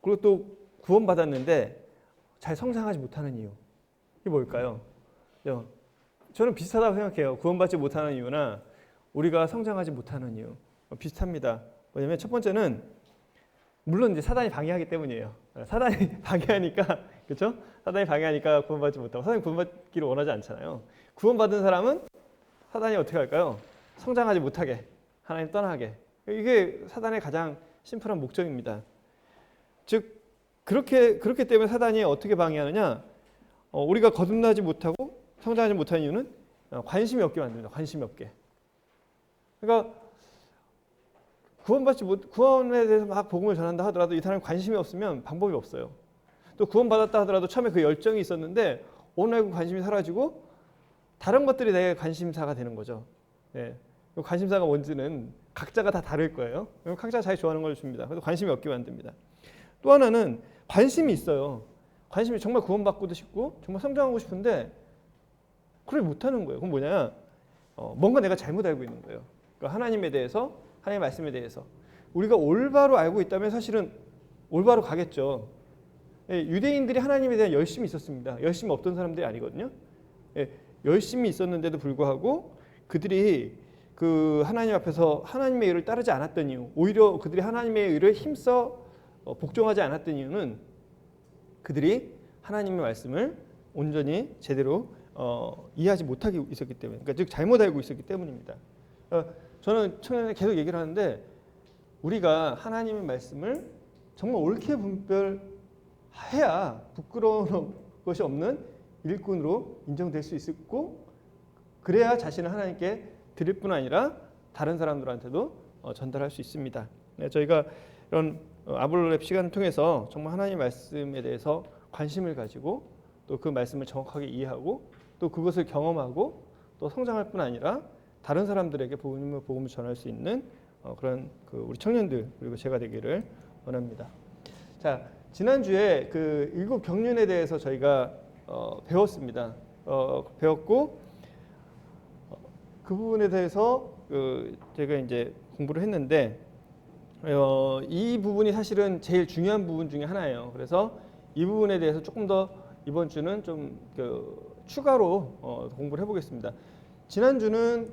그리고 또 구원받았는데 잘 성장하지 못하는 이유. 이게 뭘까요? 저는 비슷하다고 생각해요. 구원받지 못하는 이유나 우리가 성장하지 못하는 이유. 비슷합니다. 뭐냐면 첫 번째는 물론 이제 사단이 방해하기 때문이에요. 사단이 방해하니까, 그렇죠? 사단이 방해하니까 구원받지 못하고, 사단이 구원받기를 원하지 않잖아요. 구원받은 사람은 사단이 어떻게 할까요? 성장하지 못하게, 하나님 떠나게. 이게 사단의 가장 심플한 목적입니다. 즉 그렇기 때문에 사단이 어떻게 방해하느냐? 우리가 거듭나지 못하고 성장하지 못하는 이유는 관심이 없게 만듭니다. 관심이 없게. 그러니까 구원에 대해서 막 복음을 전한다 하더라도 이 사람이 관심이 없으면 방법이 없어요. 또 구원받았다 하더라도 처음에 그 열정이 있었는데 어느 날 그 관심이 사라지고 다른 것들이 내 관심사가 되는 거죠. 예. 관심사가 뭔지는 각자가 다 다를 거예요. 각자가 자기 좋아하는 걸 줍니다. 그래서 관심이 없게 만듭니다. 또 하나는 관심이 있어요. 관심이 정말 구원받고도 싶고 정말 성장하고 싶은데 그걸 못하는 거예요. 그건 뭐냐? 뭔가 내가 잘못 알고 있는 거예요. 그러니까 하나님에 대해서, 하나님의 말씀에 대해서 우리가 올바로 알고 있다면 사실은 올바로 가겠죠. 유대인들이 하나님에 대한 열심이 있었습니다. 열심이 없던 사람들이 아니거든요. 열심이 있었는데도 불구하고 그들이 그 하나님 앞에서 하나님의 의를 따르지 않았던 이유, 오히려 그들이 하나님의 의를 힘써 복종하지 않았던 이유는 그들이 하나님의 말씀을 온전히 제대로 이해하지 못하고 있었기 때문에, 그러니까 즉 잘못 알고 있었기 때문입니다. 저는 청년에 계속 얘기를 하는데 우리가 하나님의 말씀을 정말 옳게 분별해야 부끄러운 것이 없는 일꾼으로 인정될 수 있고, 그래야 자신을 하나님께 드릴 뿐 아니라 다른 사람들한테도 전달할 수 있습니다. 저희가 이런 아볼랩 시간을 통해서 정말 하나님의 말씀에 대해서 관심을 가지고 또 그 말씀을 정확하게 이해하고 또 그것을 경험하고 또 성장할 뿐 아니라 다른 사람들에게 복음을 전할 수 있는 그런 우리 청년들 그리고 제가 되기를 원합니다. 자, 지난주에 그 일곱 경륜에 대해서 저희가 배웠습니다. 배웠고 그 부분에 대해서 제가 이제 공부를 했는데 이 부분이 사실은 제일 중요한 부분 중에 하나예요. 그래서 이 부분에 대해서 조금 더 이번 주는 좀 추가로 공부를 해보겠습니다. 지난주는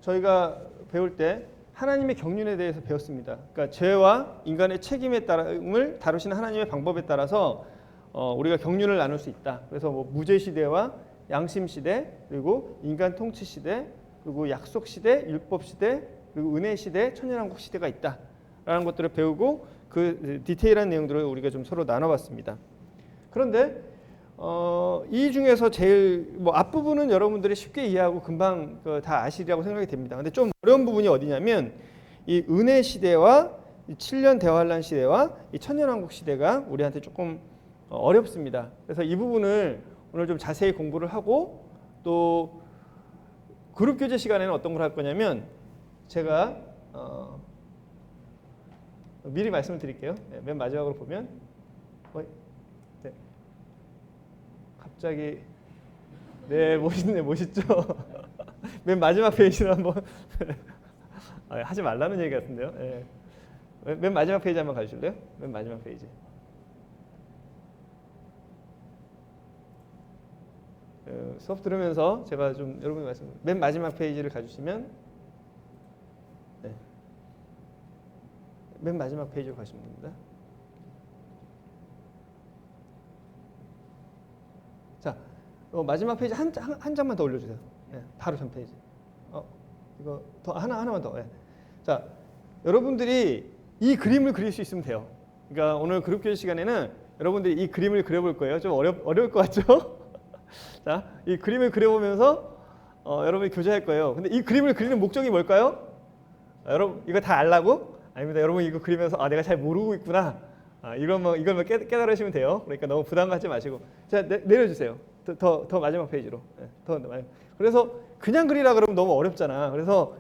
저희가 배울 때 하나님의 경륜에 대해서 배웠습니다. 그러니까 죄와 인간의 책임을 다루시는 하나님의 방법에 따라서 우리가 경륜을 나눌 수 있다. 그래서 뭐 무죄 시대와 양심 시대, 그리고 인간 통치 시대, 그리고 약속 시대, 율법 시대, 그리고 은혜 시대, 천년왕국 시대가 있다라는 것들을 배우고 그 디테일한 내용들을 우리가 좀 서로 나눠봤습니다. 그런데 이 중에서 제일 앞부분은 여러분들이 쉽게 이해하고 금방 다 아시리라고 생각이 됩니다. 근데 좀 어려운 부분이 어디냐면 이 은혜 시대와 이 7년 대환란 시대와 이 천년왕국 시대가 우리한테 조금 어렵습니다. 그래서 이 부분을 오늘 좀 자세히 공부를 하고 또 그룹 교제 시간에는 어떤 걸 할 거냐면 제가 미리 말씀을 드릴게요. 맨 마지막으로 보면 네. 갑자기 멋있죠? 맨 마지막 페이지를 한번 하지 말라는 얘기 같은데요. 맨 마지막 페이지 한번 가주실래요? 맨 마지막 페이지. 수업 들으면서 제가 좀 여러분이 말씀 맨 마지막 페이지를 가주시면 맨 마지막 페이지로 가시면 됩니다. 자, 마지막 페이지 한 장만 더 올려주세요. 바로 전 페이지. 이거 더 하나만 더. 자, 여러분들이 이 그림을 그릴 수 있으면 돼요. 그러니까 오늘 그룹 교제 시간에는 여러분들이 이 그림을 그려볼 거예요. 좀 어려울 것 같죠? 자, 이 그림을 그려보면서 여러분이 교제할 거예요. 근데 이 그림을 그리는 목적이 뭘까요? 여러분 이거 다 알라고? 아닙니다. 여러분 이거 그리면서 내가 잘 모르고 있구나. 이걸만 깨달으시면 돼요. 그러니까 너무 부담 갖지 마시고. 자, 내려주세요. 더 마지막 페이지로. 그래서 그냥 그리라 그러면 너무 어렵잖아. 그래서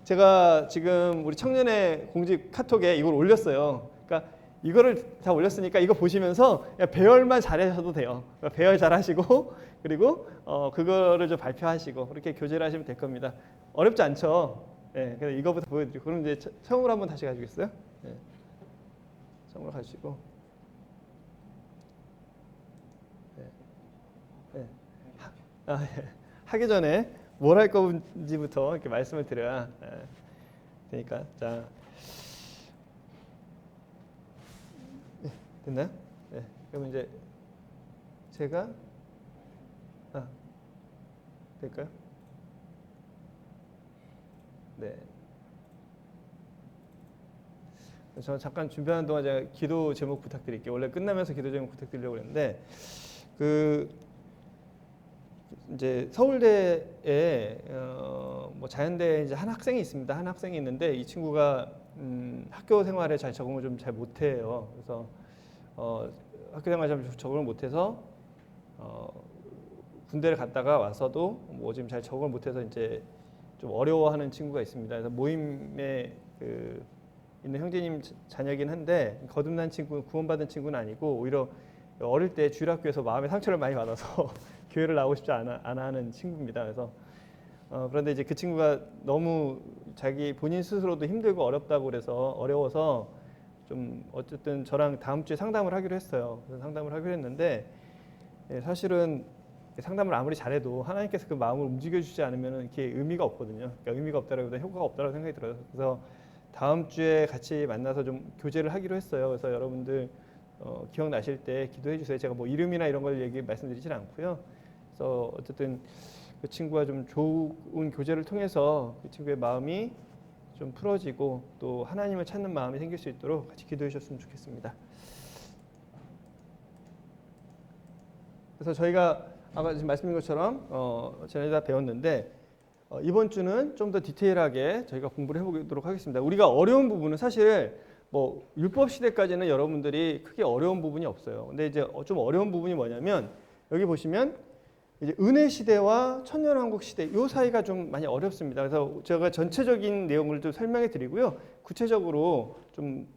제가 지금 우리 청년의 공직 카톡에 이걸 올렸어요. 그러니까 이거를 다 올렸으니까 이거 보시면서 배열만 잘하셔도 돼요. 그러니까 배열 잘하시고 그리고 그거를 좀 발표하시고 그렇게 교제를 하시면 될 겁니다. 어렵지 않죠? 그래서 이거부터 보여드리고 그럼 이제 처음으로 한번 다시 가주겠어요? 처음으로 가주시고 예. 예. 하기 전에 뭘 할 건지부터 이렇게 말씀을 드려야 되니까. 자, 됐나요? 네. 그럼 이제 제가 될까요? 네. 저 잠깐 준비하는 동안 제가 기도 제목 부탁드릴게요. 원래 끝나면서 기도 제목 부탁드리려고 했는데 이제 서울대에 뭐 자연대에 이제 한 학생이 있습니다. 한 학생이 있는데 이 친구가 학교 생활에 잘 적응을 좀 잘 못해요. 그래서 학교 생활 잘 적응을 못해서 군대를 갔다가 와서도 뭐 지금 잘 적응을 못해서 이제 좀 어려워하는 친구가 있습니다. 그래서 모임에 있는 형제님 자녀긴 한데 거듭난 친구, 구원받은 친구는 아니고 오히려 어릴 때 주일학교에서 마음의 상처를 많이 받아서 교회를 나오고 싶지 않아 하는 친구입니다. 그래서 그런데 이제 그 친구가 너무 자기 본인 스스로도 힘들고 어렵다고 그래서 어려워서 좀 어쨌든 저랑 다음 주에 상담을 하기로 했어요. 그래서 상담을 하기로 했는데 사실은 상담을 아무리 잘해도 하나님께서 그 마음을 움직여주지 않으면 이렇게 의미가 없거든요. 그러니까 의미가 없다라기보다 효과가 없다라고 생각이 들어요. 그래서 다음 주에 같이 만나서 좀 교제를 하기로 했어요. 그래서 여러분들 기억나실 때 기도해 주세요. 제가 뭐 이름이나 이런 걸 말씀드리진 않고요. 그래서 어쨌든 그 친구와 좀 좋은 교제를 통해서 그 친구의 마음이 좀 풀어지고 또 하나님을 찾는 마음이 생길 수 있도록 같이 기도해 주셨으면 좋겠습니다. 그래서 저희가 아까 지금 말씀드린 것처럼 지난주에 다 배웠는데 이번 주는 좀 더 디테일하게 저희가 공부를 해보도록 하겠습니다. 우리가 어려운 부분은 사실 뭐 율법 시대까지는 여러분들이 크게 어려운 부분이 없어요. 근데 이제 좀 어려운 부분이 뭐냐면 여기 보시면 이제 은혜 시대와 천년왕국 시대 이 사이가 좀 많이 어렵습니다. 그래서 제가 전체적인 내용을 좀 설명해 드리고요. 구체적으로 좀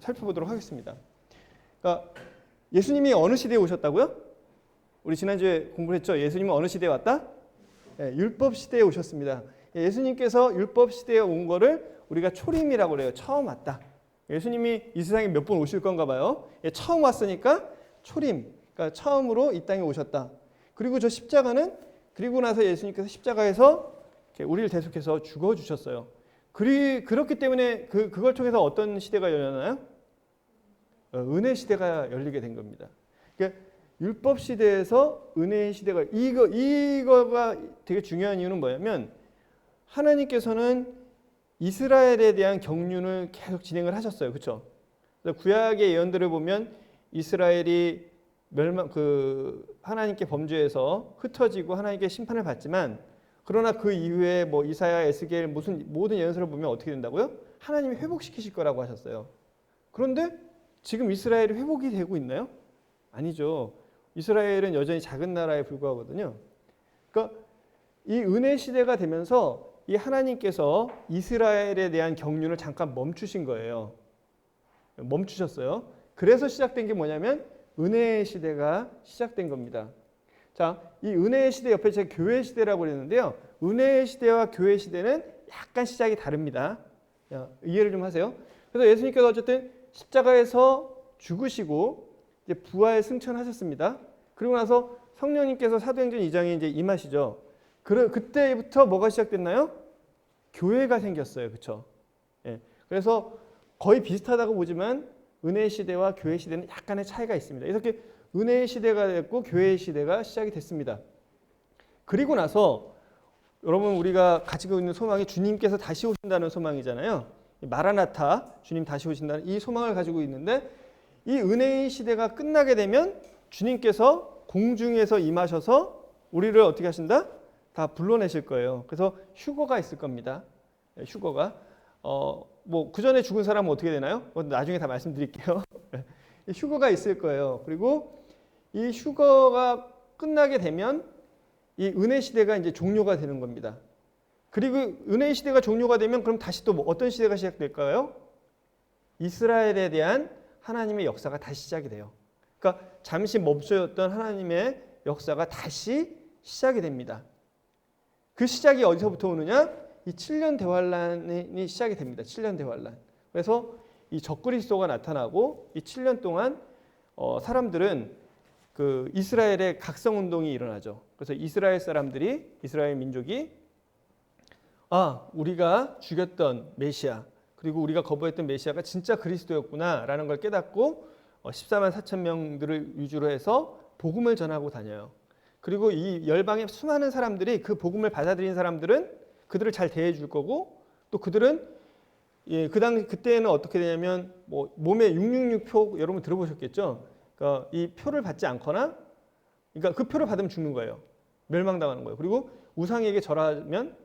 살펴보도록 하겠습니다. 그러니까 예수님이 어느 시대에 오셨다고요? 우리 지난주에 공부했죠. 예수님은 어느 시대에 왔다? 네, 율법 시대에 오셨습니다. 예수님께서 율법 시대에 온 거를 우리가 초림이라고 그래요. 처음 왔다. 예수님이 이 세상에 몇 번 오실 건가 봐요. 처음 왔으니까 초림. 그러니까 처음으로 이 땅에 오셨다. 그리고 저 십자가는 그리고 나서 예수님께서 십자가에서 우리를 대속해서 죽어주셨어요. 그렇기 때문에 그걸 통해서 어떤 시대가 열렸나요? 은혜 시대가 열리게 된 겁니다. 그러니까 율법 시대에서 은혜의 시대가 이거가 되게 중요한 이유는 뭐냐면 하나님께서는 이스라엘에 대한 경륜을 계속 진행을 하셨어요. 그렇죠? 구약의 예언들을 보면 이스라엘이 하나님께 범죄해서 흩어지고 하나님께 심판을 받지만 그러나 그 이후에 뭐 이사야, 에스겔 모든 예언서를 보면 어떻게 된다고요? 하나님이 회복시키실 거라고 하셨어요. 그런데 지금 이스라엘이 회복이 되고 있나요? 아니죠. 이스라엘은 여전히 작은 나라에 불과하거든요. 그러니까 이 은혜 시대가 되면서 이 하나님께서 이스라엘에 대한 경륜을 잠깐 멈추신 거예요. 멈추셨어요. 그래서 시작된 게 뭐냐면 은혜의 시대가 시작된 겁니다. 자, 이 은혜의 시대 옆에 제가 교회 시대라고 그랬는데요. 은혜의 시대와 교회 시대는 약간 시작이 다릅니다. 이해를 좀 하세요. 그래서 예수님께서 어쨌든 십자가에서 죽으시고 이제 부활 승천하셨습니다. 그리고 나서 성령님께서 사도행전 2장에 이제 임하시죠. 그때부터 뭐가 시작됐나요? 교회가 생겼어요. 그렇죠? 예. 그래서 거의 비슷하다고 보지만 은혜의 시대와 교회 시대는 약간의 차이가 있습니다. 이렇게 은혜의 시대가 됐고 교회의 시대가 시작이 됐습니다. 그리고 나서 여러분 우리가 가지고 있는 소망이 주님께서 다시 오신다는 소망이잖아요. 마라나타, 주님 다시 오신다는 이 소망을 가지고 있는데 이 은혜의 시대가 끝나게 되면 주님께서 공중에서 임하셔서 우리를 어떻게 하신다? 다 불러내실 거예요. 그래서 휴거가 있을 겁니다. 휴거가. 뭐 그 전에 죽은 사람은 어떻게 되나요? 나중에 다 말씀드릴게요. 휴거가 있을 거예요. 그리고 이 휴거가 끝나게 되면 이 은혜 시대가 이제 종료가 되는 겁니다. 그리고 은혜 시대가 종료가 되면 그럼 다시 또 어떤 시대가 시작될까요? 이스라엘에 대한 하나님의 역사가 다시 시작이 돼요. 그러니까 잠시 멈춰졌던 하나님의 역사가 다시 시작이 됩니다. 그 시작이 어디서부터 오느냐? 이 7년 대환란이 시작이 됩니다. 7년 대환란. 그래서 이 적그리스도가 나타나고 이 7년 동안 사람들은 그 이스라엘의 각성 운동이 일어나죠. 그래서 이스라엘 사람들이, 이스라엘 민족이 우리가 죽였던 메시아, 그리고 우리가 거부했던 메시아가 진짜 그리스도였구나라는 걸 깨닫고 14만 4천 명들을 위주로 해서 복음을 전하고 다녀요. 그리고 이 열방의 수많은 사람들이 그 복음을 받아들인 사람들은 그들을 잘 대해 줄 거고, 또 그들은 그때는 어떻게 되냐면 뭐 몸에 666표 여러분 들어보셨겠죠? 그러니까 이 표를 받지 않거나, 그러니까 그 표를 받으면 죽는 거예요. 멸망당하는 거예요. 그리고 우상에게 절하면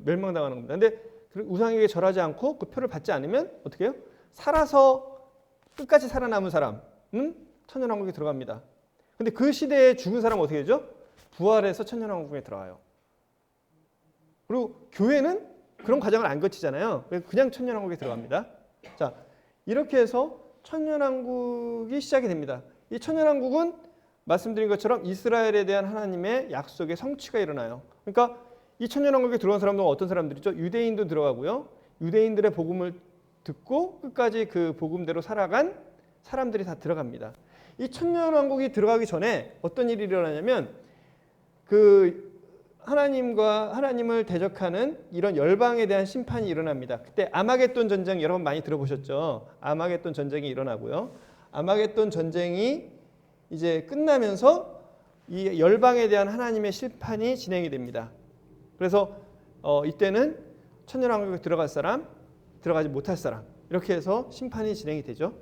멸망당하는 겁니다. 근데 우상에게 절하지 않고 그 표를 받지 않으면 어떻게 해요? 살아서 끝까지 살아남은 사람은 천년왕국에 들어갑니다. 근데 그 시대에 죽은 사람은 어떻게 되죠? 부활해서 천년왕국에 들어가요. 그리고 교회는 그런 과정을 안 거치잖아요. 그냥 천년왕국에 들어갑니다. 자, 이렇게 해서 천년왕국이 시작이 됩니다. 이 천년왕국은 말씀드린 것처럼 이스라엘에 대한 하나님의 약속의 성취가 일어나요. 그러니까 이 천년왕국에 들어간 사람들은 어떤 사람들이죠? 유대인도 들어가고요. 유대인들의 복음을 듣고 끝까지 그 복음대로 살아간 사람들이 다 들어갑니다. 이 천년왕국이 들어가기 전에 어떤 일이 일어나냐면 그 하나님을 대적하는 이런 열방에 대한 심판이 일어납니다. 그때 아마겟돈 전쟁 여러분 많이 들어보셨죠? 아마겟돈 전쟁이 일어나고요. 아마겟돈 전쟁이 이제 끝나면서 이 열방에 대한 하나님의 심판이 진행이 됩니다. 그래서 이때는 천년왕국에 들어갈 사람, 들어가지 못할 사람, 이렇게 해서 심판이 진행이 되죠.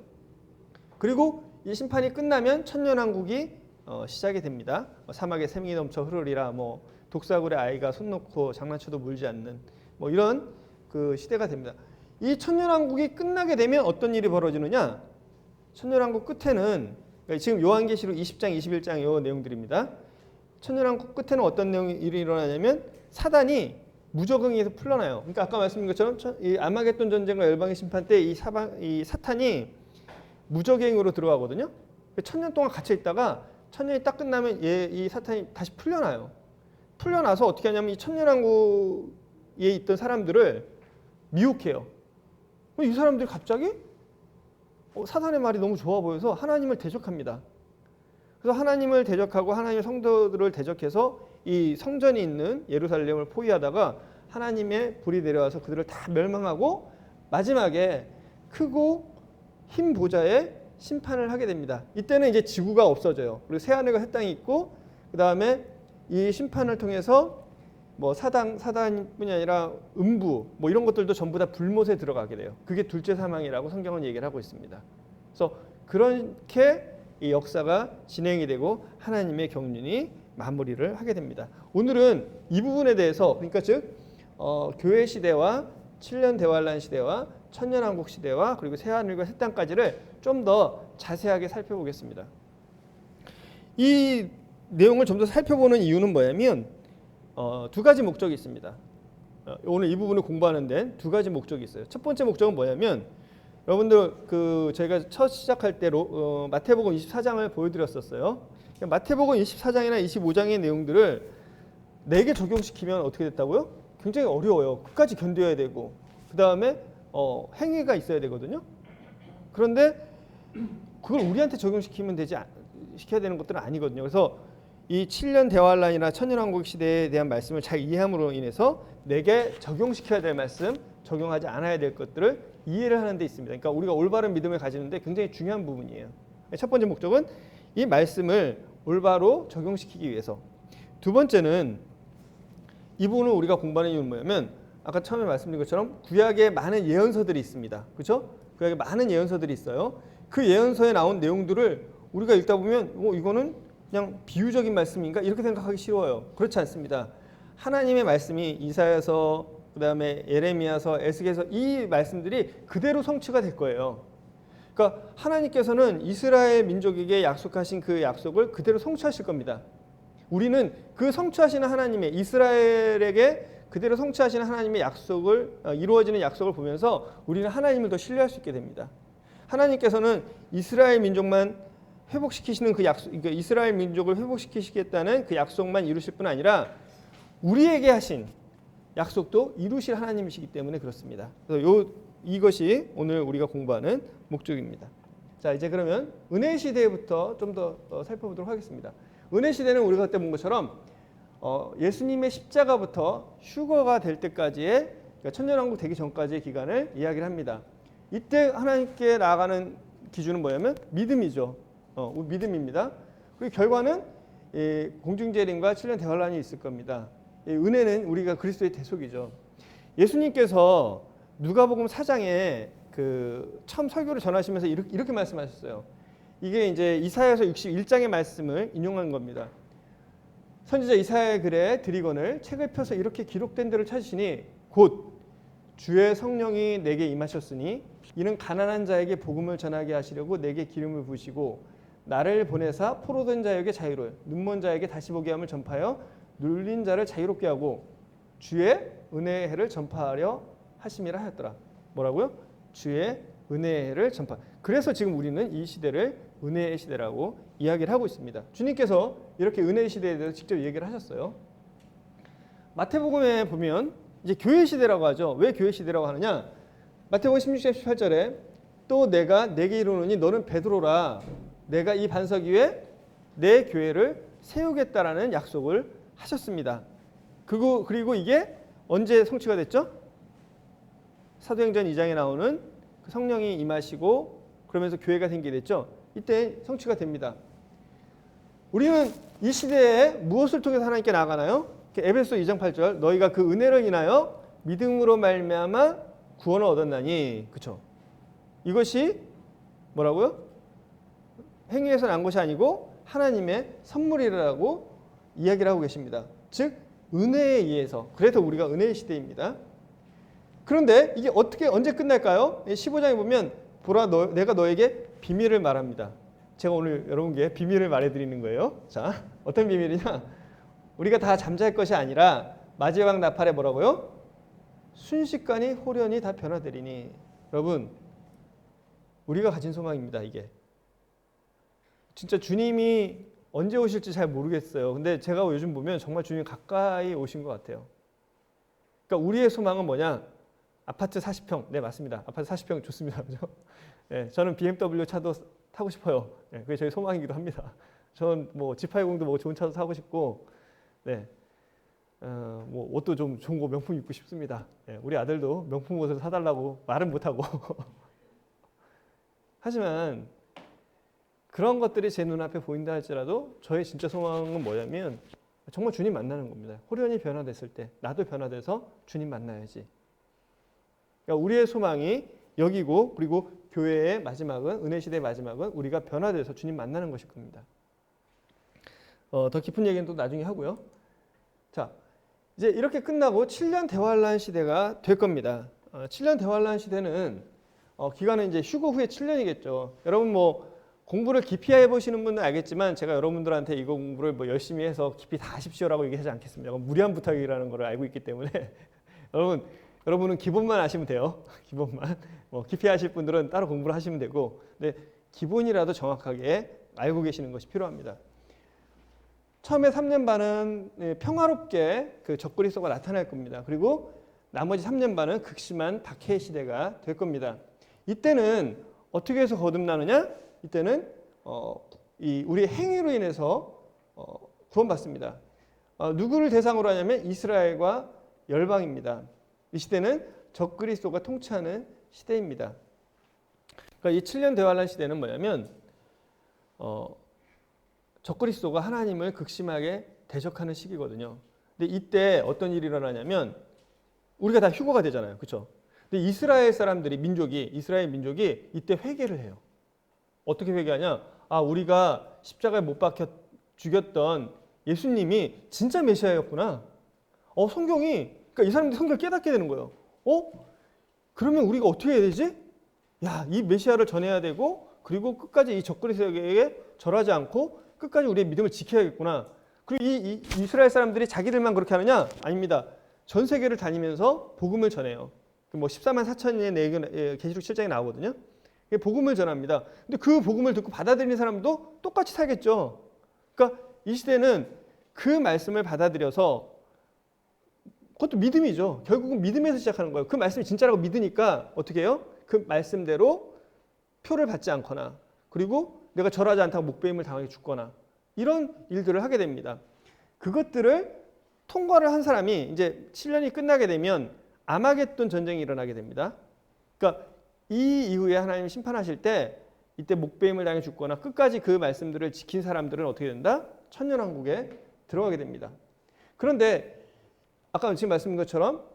그리고 이 심판이 끝나면 천년왕국이 시작이 됩니다. 사막에 샘이 넘쳐 흐르리라, 뭐 독사굴에 아이가 손 놓고 장난쳐도 물지 않는 뭐 이런 그 시대가 됩니다. 이 천년왕국이 끝나게 되면 어떤 일이 벌어지느냐? 천년왕국 끝에는, 그러니까 지금 요한계시록 20장, 21장 요 내용들입니다. 천년왕국 끝에는 어떤 일이 일어나냐면 사단이 무적응에서 풀려나요. 그러니까 아까 말씀드린 것처럼 이 아마겟돈 전쟁과 열방의 심판 때 이 사탄이 무적행으로 들어가거든요. 천년 동안 갇혀 있다가 천년이 딱 끝나면 이 사탄이 다시 풀려나요. 풀려나서 어떻게 하냐면 이 천년왕국에 있던 사람들을 미혹해요. 이 사람들이 갑자기 사탄의 말이 너무 좋아 보여서 하나님을 대적합니다. 그래서 하나님을 대적하고 하나님의 성도들을 대적해서 이 성전이 있는 예루살렘을 포위하다가 하나님의 불이 내려와서 그들을 다 멸망하고 마지막에 크고 흰 보좌에 심판을 하게 됩니다. 이때는 이제 지구가 없어져요. 그리고 새하늘과 새 땅이 있고, 그 다음에 이 심판을 통해서 뭐 사단뿐이 아니라 음부 뭐 이런 것들도 전부 다 불못에 들어가게 돼요. 그게 둘째 사망이라고 성경은 얘기를 하고 있습니다. 그래서 그렇게 이 역사가 진행이 되고 하나님의 경륜이 마무리를 하게 됩니다. 오늘은 이 부분에 대해서, 그러니까 즉 교회 시대와 7년 대환란 시대와 천년왕국 시대와 그리고 새하늘과 새 땅까지를 좀 더 자세하게 살펴보겠습니다. 이 내용을 좀 더 살펴보는 이유는 뭐냐면 두 가지 목적이 있습니다. 오늘 이 부분을 공부하는 데는 두 가지 목적이 있어요. 첫 번째 목적은 뭐냐면 여러분들 저희가 첫 시작할 때로 마태복음 24장을 보여드렸었어요. 마태복음 24장이나 25장의 내용들을 4개 적용시키면 어떻게 됐다고요? 굉장히 어려워요. 끝까지 견뎌야 되고 그 다음에 행위가 있어야 되거든요. 그런데 그걸 우리한테 적용시키면 시켜야 되는 것들은 아니거든요. 그래서 이 7년 대환란이나 천년왕국 시대에 대한 말씀을 잘 이해함으로 인해서 4개 적용시켜야 될 말씀, 적용하지 않아야 될 것들을 이해를 하는 데 있습니다. 그러니까 우리가 올바른 믿음을 가지는데 굉장히 중요한 부분이에요. 첫 번째 목적은 이 말씀을 올바로 적용시키기 위해서. 두 번째는 이 부분을 우리가 공부하는 이유는 뭐냐면 아까 처음에 말씀드린 것처럼 구약에 많은 예언서들이 있습니다. 그렇죠? 구약에 많은 예언서들이 있어요. 그 예언서에 나온 내용들을 우리가 읽다 보면 이거는 그냥 비유적인 말씀인가 이렇게 생각하기 쉬워요. 그렇지 않습니다. 하나님의 말씀이 이사야서, 그다음에 예레미야서, 에스겔서 이 말씀들이 그대로 성취가 될 거예요. 그러니까 하나님께서는 이스라엘 민족에게 약속하신 그 약속을 그대로 성취하실 겁니다. 우리는 그 성취하시는 하나님의, 이스라엘에게 그대로 성취하시는 하나님의 약속을, 이루어지는 약속을 보면서 우리는 하나님을 더 신뢰할 수 있게 됩니다. 하나님께서는 이스라엘 민족만 회복시키시는 그 약속, 그러니까 이스라엘 민족을 회복시키시겠다는 그 약속만 이루실 뿐 아니라 우리에게 하신 약속도 이루실 하나님이시기 때문에 그렇습니다. 그래서 이것이 오늘 우리가 공부하는 목적입니다. 자, 이제 그러면 은혜 시대부터 좀 더 살펴보도록 하겠습니다. 은혜 시대는 우리가 그때 본 것처럼 예수님의 십자가부터 휴거가 될 때까지의, 그러니까 천년왕국 되기 전까지의 기간을 이야기를 합니다. 이때 하나님께 나아가는 기준은 뭐냐면 믿음이죠. 믿음입니다. 그리고 결과는 공중재림과 7년 대환란이 있을 겁니다. 은혜는 우리가 그리스도의 대속이죠. 예수님께서 누가복음 4장에 그 처음 설교를 전하시면서 이렇게 말씀하셨어요. 이게 이제 이사야서 61장의 말씀을 인용한 겁니다. 선지자 이사야의 글에 드리건을 책을 펴서 이렇게 기록된 대로 찾으시니 곧 주의 성령이 내게 임하셨으니 이는 가난한 자에게 복음을 전하게 하시려고 내게 기름을 부으시고 나를 보내사 포로된 자에게 자유를, 눈먼 자에게 다시 보게 함을 전파하여 눌린 자를 자유롭게 하고 주의 은혜의 해를 전파하려 하심이라 하였더라. 뭐라고요? 주의 은혜의 해를 전파. 그래서 지금 우리는 이 시대를 은혜의 시대라고 이야기를 하고 있습니다. 주님께서 이렇게 은혜의 시대에 대해서 직접 얘기를 하셨어요. 마태복음에 보면 이제 교회 시대라고 하죠. 왜 교회 시대라고 하느냐? 마태복음 16장 18절에 또 내가 내게 이르노니 너는 베드로라. 내가 이 반석 위에 내 교회를 세우겠다라는 약속을 하셨습니다. 그리고 이게 언제 성취가 됐죠? 사도행전 2장에 나오는 그 성령이 임하시고 그러면서 교회가 생기게 됐죠. 이때 성취가 됩니다. 우리는 이 시대에 무엇을 통해서 하나님께 나아가나요? 에베소 2장 8절 너희가 그 은혜를 인하여 믿음으로 말미암아 구원을 얻었나니, 그렇죠? 이것이 뭐라고요? 행위에서 난 것이 아니고 하나님의 선물이라고 이야기를 하고 계십니다. 즉 은혜에 의해서. 그래서 우리가 은혜의 시대입니다. 그런데 이게 언제 끝날까요? 15장에 보면 보라 내가 너에게 비밀을 말합니다. 제가 오늘 여러분께 비밀을 말해드리는 거예요. 자, 어떤 비밀이냐? 우리가 다 잠잘 것이 아니라 마지막 나팔에 뭐라고요? 순식간에 호련히 다 변화되리니. 여러분, 우리가 가진 소망입니다. 이게 진짜 주님이 언제 오실지 잘 모르겠어요. 근데 제가 요즘 보면 정말 주님 가까이 오신 것 같아요. 그러니까 우리의 소망은 뭐냐? 아파트 40평. 네, 맞습니다. 아파트 40평 좋습니다. 그죠? 네, 저는 BMW 차도 타고 싶어요. 네, 그게 저희 소망이기도 합니다. 저는 뭐 G80도 뭐 좋은 차도 사고 싶고, 네, 뭐 옷도 좀 좋은 거 명품 입고 싶습니다. 네, 우리 아들도 명품 옷을 사달라고 말은 못하고. 하지만 그런 것들이 제 눈앞에 보인다 할지라도 저의 진짜 소망은 뭐냐면 정말 주님 만나는 겁니다. 호련히 변화됐을 때 나도 변화돼서 주님 만나야지. 그러니까 우리의 소망이 여기고, 그리고 교회의 마지막은, 은혜 시대의 마지막은 우리가 변화돼서 주님 만나는 것일 겁니다. 더 깊은 얘기는 또 나중에 하고요. 자, 이제 이렇게 끝나고 7년 대환란 시대가 될 겁니다. 7년 대환란 시대는 기간은 이제 휴거 후에 7년이겠죠. 여러분 뭐 공부를 깊이 해보시는 분은 알겠지만 제가 여러분들한테 이거 공부를 뭐 열심히 해서 깊이 다 하십시오라고 얘기하지 않겠습니다. 무리한 부탁이라는 걸 알고 있기 때문에 여러분은 기본만 아시면 돼요. 기본만. 뭐 깊이 하실 분들은 따로 공부를 하시면 되고, 근데 기본이라도 정확하게 알고 계시는 것이 필요합니다. 처음에 3년 반은 평화롭게 그 적그리스도가 나타날 겁니다. 그리고 나머지 3년 반은 극심한 박해 시대가 될 겁니다. 이때는 어떻게 해서 거듭나느냐? 이때는 우리의 행위로 인해서 구원받습니다. 누구를 대상으로 하냐면 이스라엘과 열방입니다. 이 시대는 적그리스도가 통치하는 시대입니다. 그러니까 이 7년 대환란 시대는 뭐냐면 적그리스도가 하나님을 극심하게 대적하는 시기거든요. 근데 이때 어떤 일이 일어나냐면 우리가 다 휴거가 되잖아요. 그렇죠? 근데 이스라엘 민족이 이때 회개를 해요. 어떻게 회개하냐? 우리가 십자가에 못 박혀 죽였던 예수님이 진짜 메시아였구나. 성경이, 그러니까 이 사람들이 성경을 깨닫게 되는 거예요. 그러면 우리가 어떻게 해야 되지? 이 메시아를 전해야 되고, 그리고 끝까지 이 적그리스도에게 절하지 않고 끝까지 우리의 믿음을 지켜야겠구나. 그리고 이 이스라엘 사람들이 자기들만 그렇게 하느냐? 아닙니다. 전 세계를 다니면서 복음을 전해요. 뭐 14만 4천의 계시록 7장에 나오거든요. 복음을 전합니다. 근데 그 복음을 듣고 받아들이는 사람도 똑같이 살겠죠. 그러니까 이 시대는 그 말씀을 받아들여서, 그것도 믿음이죠. 결국은 믿음에서 시작하는 거예요. 그 말씀이 진짜라고 믿으니까 어떻게 해요? 그 말씀대로 표를 받지 않거나 그리고 내가 절하지 않다고 목배임을 당하게 죽거나 이런 일들을 하게 됩니다. 그것들을 통과를 한 사람이 이제 7년이 끝나게 되면 아마겟돈 전쟁이 일어나게 됩니다. 그러니까 이 이후에 하나님이 심판하실 때 이때 목배임을 당해 죽거나 끝까지 그 말씀들을 지킨 사람들은 어떻게 된다? 천년왕국에 들어가게 됩니다. 그런데 아까 지금 말씀드린 것처럼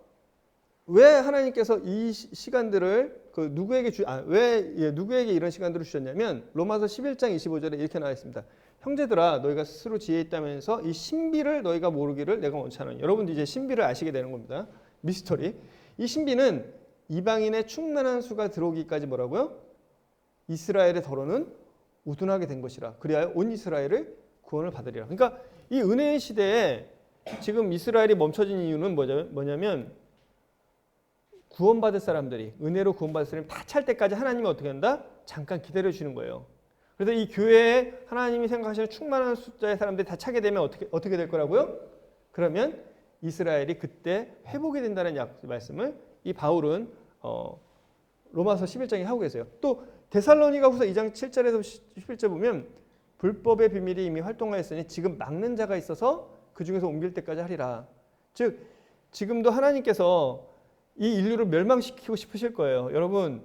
왜 하나님께서 이 시간들을 누구에게 이런 시간들을 주셨냐면 로마서 11장 25절에 이렇게 나와 있습니다. 형제들아 너희가 스스로 지혜 있다면서 이 신비를 너희가 모르기를 내가 원치 않으니. 여러분도 이제 신비를 아시게 되는 겁니다. 미스터리. 이 신비는 이방인의 충만한 수가 들어오기까지 뭐라고요? 이스라엘의 더러는 우둔하게 된 것이라. 그리하여 온 이스라엘을 구원을 받으리라. 그러니까 이 은혜의 시대에 지금 이스라엘이 멈춰진 이유는 뭐냐면 구원받을 사람들이, 은혜로 구원받을 사람이 다 찰 때까지 하나님이 어떻게 한다? 잠깐 기다려주는 거예요. 그래서 이 교회에 하나님이 생각하시는 충만한 숫자의 사람들이 다 차게 되면 어떻게 될 거라고요? 그러면 이스라엘이 그때 회복이 된다는 말씀을 이 바울은 로마서 11장에 하고 계세요. 또 데살로니가 후서 2장 7절에서 11절 보면 불법의 비밀이 이미 활동하였으니 지금 막는 자가 있어서 그 중에서 옮길 때까지 하리라. 즉 지금도 하나님께서 이 인류를 멸망시키고 싶으실 거예요. 여러분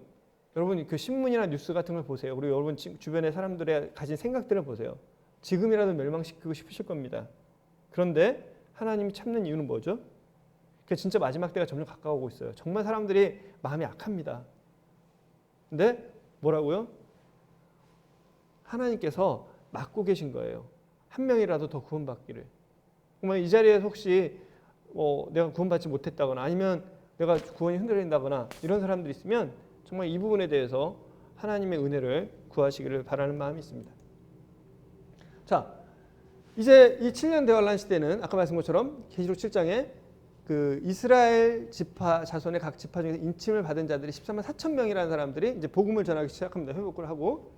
그 신문이나 뉴스 같은 걸 보세요. 그리고 여러분 주변의 사람들의 가진 생각들을 보세요. 지금이라도 멸망시키고 싶으실 겁니다. 그런데 하나님이 참는 이유는 뭐죠? 진짜 마지막 때가 점점 가까워오고 있어요. 정말 사람들이 마음이 악합니다. 근데 뭐라고요? 하나님께서 막고 계신 거예요. 한 명이라도 더 구원받기를. 그러면 이 자리에 혹시 내가 구원받지 못했다거나 아니면 내가 구원이 흔들린다거나 이런 사람들이 있으면 정말 이 부분에 대해서 하나님의 은혜를 구하시기를 바라는 마음이 있습니다. 자, 이제 이 7년 대환란 시대는 아까 말씀한 것처럼 계시록 7장에 그 이스라엘 지파 자손의 각 지파 중에서 인침을 받은 자들이 13만 4천 명이라는 사람들이 이제 복음을 전하기 시작합니다. 회복을 하고.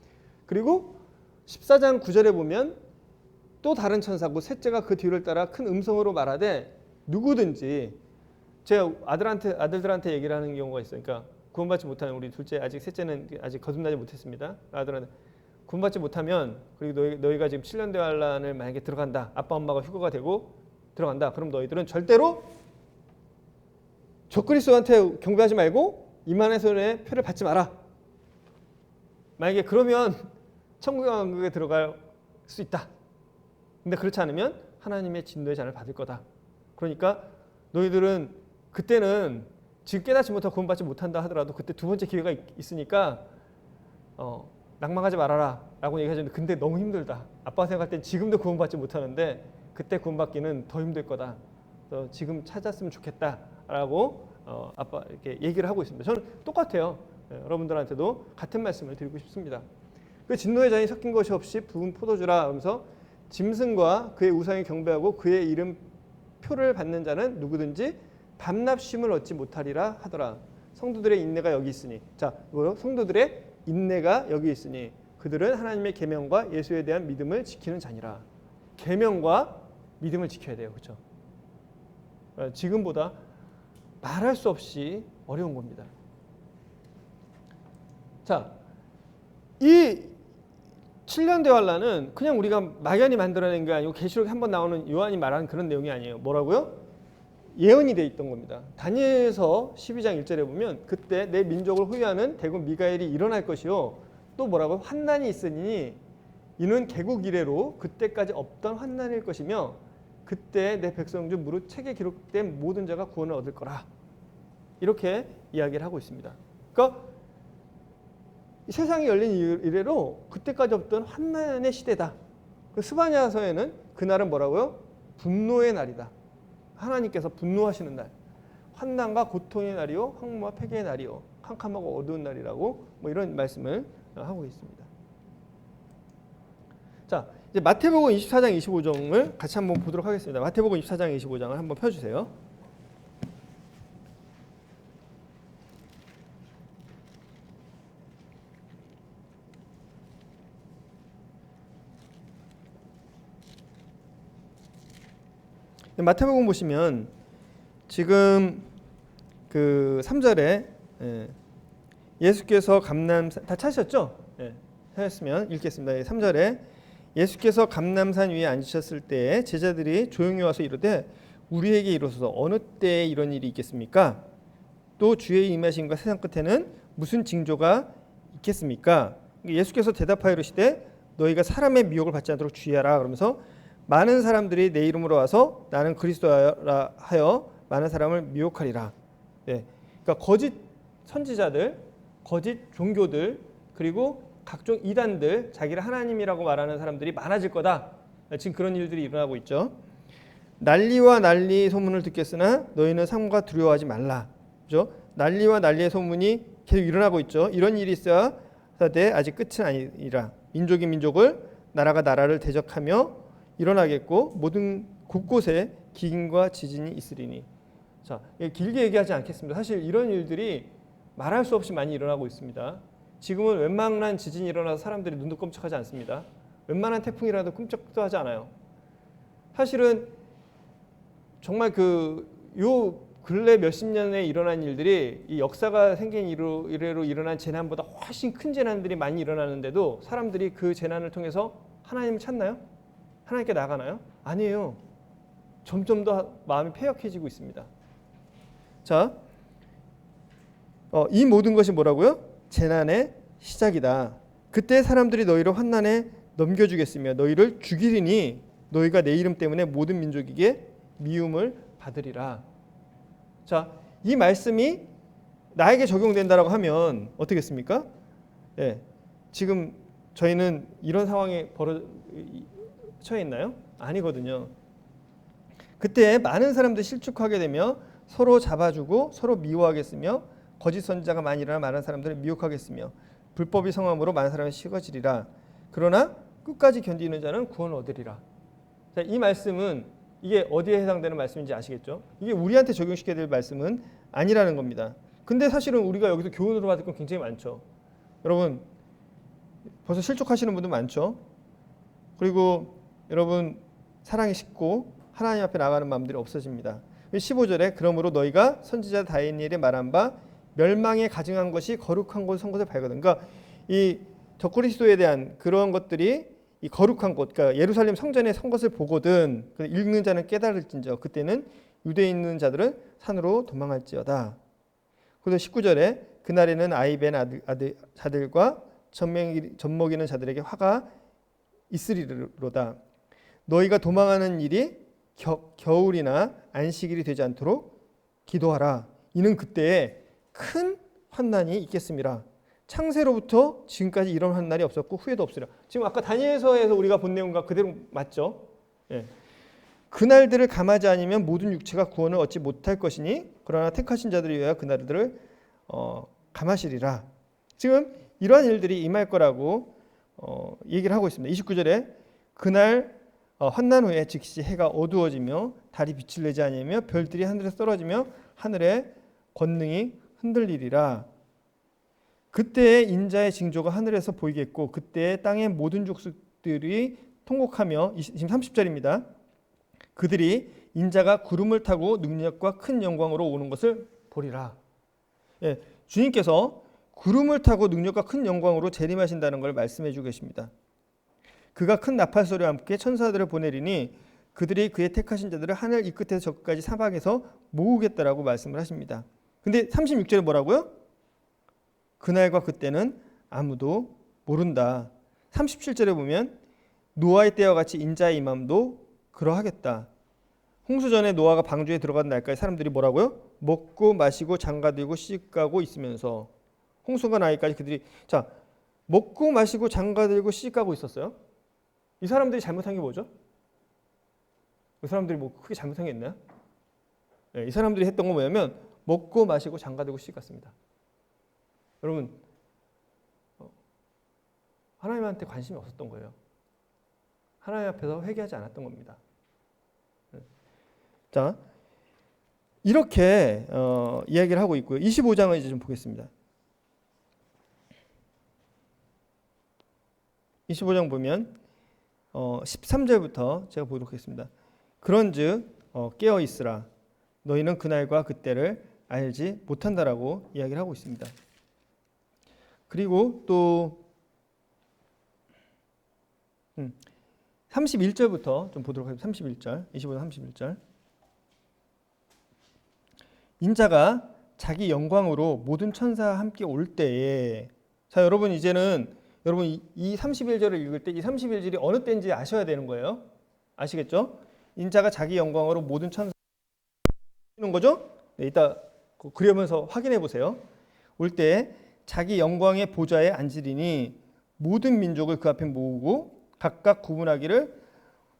그리고 14장 9절에 보면 또 다른 천사고 셋째가 그 뒤를 따라 큰 음성으로 말하되 누구든지 제 아들들한테 얘기를 하는 경우가 있어요. 그러니까 구원받지 못하는 우리 둘째 셋째는 아직 거듭나지 못했습니다. 아들한테 구원받지 못하면 그리고 너희가 지금 7년 대환란을 만약에 들어간다. 아빠 엄마가 휴거가 되고 들어간다. 그럼 너희들은 절대로 적그리스도한테 경배하지 말고 이만의 손에 표를 받지 마라. 만약에 그러면 천국에 들어갈 수 있다. 근데 그렇지 않으면 하나님의 진노의 잔을 받을 거다. 그러니까 너희들은 그때는 지금 깨닫지 못하고 구원받지 못한다 하더라도 그때 두 번째 기회가 있으니까 낭망하지 말아라 라고 얘기하셨는데 근데 너무 힘들다. 아빠가 생각할 땐 지금도 구원받지 못하는데 그때 구원받기는 더 힘들 거다. 그래서 지금 찾았으면 좋겠다 라고 아빠 이렇게 얘기를 하고 있습니다. 저는 똑같아요. 여러분들한테도 같은 말씀을 드리고 싶습니다. 그 진노의 잔이 섞인 것이 없이 부은 포도주라 하면서 짐승과 그의 우상에 경배하고 그의 이름 표를 받는 자는 누구든지 밤낮 쉼을 얻지 못하리라 하더라. 성도들의 인내가 여기 있으니. 자, 이거요. 성도들의 인내가 여기 있으니 그들은 하나님의 계명과 예수에 대한 믿음을 지키는 자니라. 계명과 믿음을 지켜야 돼요. 그렇죠? 지금보다 말할 수 없이 어려운 겁니다. 자, 이 7년 대환란은 그냥 우리가 막연히 만들어낸 게 아니고 계시록에 한번 나오는 요한이 말하는 그런 내용이 아니에요. 뭐라고요? 예언이 돼 있던 겁니다. 다니엘서 12장 1절에 보면 그때 내 민족을 호위하는 대군 미가엘이 일어날 것이요. 또 뭐라고요? 환난이 있으니 이는 개국 이래로 그때까지 없던 환난일 것이며 그때 내 백성 중 무릇 책에 기록된 모든 자가 구원을 얻을 거라. 이렇게 이야기를 하고 있습니다. 그러니까 세상이 열린 이래로 그때까지 없던 환난의 시대다. 그 스바냐서에는 그날은 뭐라고요? 분노의 날이다. 하나님께서 분노하시는 날. 환난과 고통의 날이요, 황무와 폐괴의 날이요, 캄캄하고 어두운 날이라고 뭐 이런 말씀을 하고 있습니다. 자, 이제 마태복음 24장 25장을 같이 한번 보도록 하겠습니다. 마태복음 24장 25장을 한번 펴주세요. 마태복음 보시면 지금 그 3절에 예수께서 감람 다 찾으셨죠? 하였으면 읽겠습니다. 3절에 예수께서 감람산 위에 앉으셨을 때에 제자들이 조용히 와서 이르되 우리에게 이르소서 어느 때에 이런 일이 있겠습니까? 또 주의 임하심과 세상 끝에는 무슨 징조가 있겠습니까? 예수께서 대답하여 이르시되 너희가 사람의 미혹을 받지 않도록 주의하라. 그러면서 많은 사람들이 내 이름으로 와서 나는 그리스도라 하여 많은 사람을 미혹하리라. 네. 그러니까 거짓 선지자들, 거짓 종교들, 그리고 각종 이단들, 자기를 하나님이라고 말하는 사람들이 많아질 거다. 지금 그런 일들이 일어나고 있죠. 난리와 난리 소문을 듣겠으나 너희는 삼가 두려워하지 말라. 그죠? 난리와 난리의 소문이 계속 일어나고 있죠. 이런 일이 있어야 되 아직 끝은 아니라 민족이 민족을, 나라가 나라를 대적하며 일어나겠고 모든 곳곳에 기근과 지진이 있으리니. 자, 길게 얘기하지 않겠습니다. 사실 이런 일들이 말할 수 없이 많이 일어나고 있습니다. 지금은 웬만한 지진이 일어나서 사람들이 눈도 끔찍하지 않습니다. 웬만한 태풍이라도 끔찍도 하지 않아요. 사실은 정말 요 근래 몇십 년에 일어난 일들이 이 역사가 생긴 이래로 일어난 재난보다 훨씬 큰 재난들이 많이 일어나는데도 사람들이 그 재난을 통해서 하나님을 찾나요? 하나님께 나가나요? 아니에요. 점점 더 마음이 패역해지고 있습니다. 자, 이 모든 것이 뭐라고요? 재난의 시작이다. 그때 사람들이 너희를 환난에 넘겨주겠으며 너희를 죽이리니 너희가 내 이름 때문에 모든 민족에게 미움을 받으리라. 자, 이 말씀이 나에게 적용된다라고 하면 어떻겠습니까? 예, 지금 저희는 이런 상황에 처해 있나요? 아니거든요. 그때 많은 사람들이 실족하게 되며 서로 잡아주고 서로 미워하겠으며 거짓 선지자가 많이 일어나 많은 사람들을 미혹하겠으며 불법이 성함으로 많은 사람이 식어지리라. 그러나 끝까지 견디는 자는 구원을 얻으리라. 자, 이 말씀은 이게 어디에 해당되는 말씀인지 아시겠죠? 이게 우리한테 적용시켜야 될 말씀은 아니라는 겁니다. 근데 사실은 우리가 여기서 교훈으로 받을 건 굉장히 많죠. 여러분 벌써 실족하시는 분들 많죠. 그리고 여러분 사랑이 식고 하나님 앞에 나가는 마음들이 없어집니다. 15절에 그러므로 너희가 선지자 다니엘이 말한 바 멸망에 가증한 것이 거룩한 곳 선 것을 발거든. 그러니까 이 적그리스도에 대한 그런 것들이 이 거룩한 곳, 그러니까 예루살렘 성전에 선 것을 보거든 읽는 자는 깨달을진저 그때는 유대에 있는 자들은 산으로 도망할지어다. 그래서 19절에 그날에는 아이 벤 자들과 젖먹이는 자들에게 화가 있으리로다. 너희가 도망하는 일이 겨울이나 안식일이 되지 않도록 기도하라. 이는 그때에 큰 환난이 있겠습니다. 창세로부터 지금까지 이런 환난이 없었고 후에도 없으리라. 지금 아까 다니엘서에서 우리가 본 내용과 그대로 맞죠? 예. 그날들을 감하지 않으면 모든 육체가 구원을 얻지 못할 것이니 그러나 택하신 자들을 위하여 그날들을 감하시리라. 지금 이러한 일들이 임할 거라고 얘기를 하고 있습니다. 29절에 그날 환난 후에 즉시 해가 어두워지며 달이 빛을 내지 아니하며 별들이 하늘에서 떨어지며 하늘의 권능이 흔들리리라. 그때의 인자의 징조가 하늘에서 보이겠고 그때의 땅의 모든 족속들이 통곡하며 지금 30절입니다. 그들이 인자가 구름을 타고 능력과 큰 영광으로 오는 것을 보리라. 예, 주님께서 구름을 타고 능력과 큰 영광으로 재림하신다는 걸 말씀해 주고 계십니다. 그가 큰 나팔 소리와 함께 천사들을 보내리니 그들이 그의 택하신 자들을 하늘 이 끝에서 저 끝까지 사방에서 모으겠다라고 말씀을 하십니다. 근데 36절에 뭐라고요? 그날과 그때는 아무도 모른다. 37절에 보면 노아의 때와 같이 인자의 임함도 그러하겠다. 홍수전에 노아가 방주에 들어간 날까지 사람들이 뭐라고요? 먹고 마시고 장가들고 시집가고 있으면서 홍수가 나기까지 그들이 먹고 마시고 장가들고 시집가고 있었어요. 이 사람들이 잘못한 게 뭐죠? 이 사람들이 뭐 크게 잘못한 게 있나요? 네, 이 사람들이 했던 건 뭐냐면 먹고 마시고 장가들고 시집갔습니다. 여러분 하나님한테 관심이 없었던 거예요. 하나님 앞에서 회개하지 않았던 겁니다. 자, 이렇게 이야기를 하고 있고요. 25장을 이제 좀 보겠습니다. 25장 보면 13절부터 제가 보도록 하겠습니다. 그런즉 깨어 있으라. 너희는 그날과 그때를 알지 못한다라고 이야기를 하고 있습니다. 그리고 또 31절부터 좀 보도록 하겠습니다. 31절, 25절, 31절. 인자가 자기 영광으로 모든 천사와 함께 올 때에, 자 여러분 이제는 여러분 이 31절을 읽을 때 이 31절이 어느 때인지 아셔야 되는 거예요. 아시겠죠? 인자가 자기 영광으로 모든 천사 는 거죠? 네, 이따 그려면서 확인해 보세요. 올 때 자기 영광의 보좌에 앉으리니 모든 민족을 그 앞에 모으고 각각 구분하기를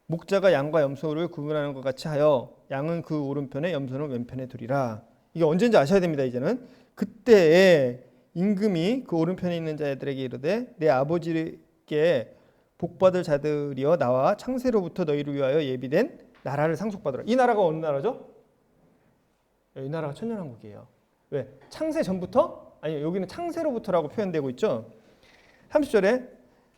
목자가 양과 염소를 구분하는 것 같이 하여 양은 그 오른편에 염소는 왼편에 두리라. 이게 언제인지 아셔야 됩니다. 이제는 그때에 임금이 그 오른편에 있는 자들에게 이르되 내 아버지께 복받을 자들이여 나와 창세로부터 너희를 위하여 예비된 나라를 상속받으라. 이 나라가 어느 나라죠? 이 나라가 천년왕국이에요. 왜? 창세 전부터? 아니 여기는 창세로부터라고 표현되고 있죠. 30절에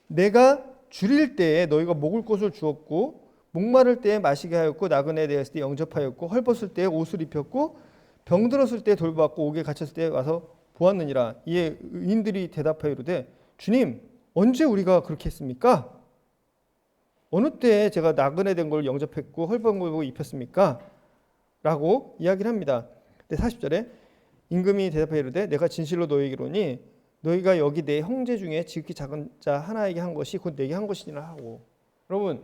내가 줄일 때에 너희가 먹을 것을 주었고 목마를 때에 마시게 하였고 나그네에 대했을 때 영접하였고 헐벗을 때에 옷을 입혔고 병들었을 때에 돌보았고 옥에 갇혔을 때에 와서 보았느니라. 이에 의인들이 대답하여 이르되 주님 언제 우리가 그렇게 했습니까? 어느 때에 제가 나그네 된 걸 영접했고 헐벗은 걸 입혔습니까? 라고 이야기를 합니다. 근데 40절에 임금이 대답하여 이르되 내가 진실로 너희에게 이르노니 너희가 여기 내 형제 중에 지극히 작은 자 하나에게 한 것이 곧 내게 한 것이니라 하고. 여러분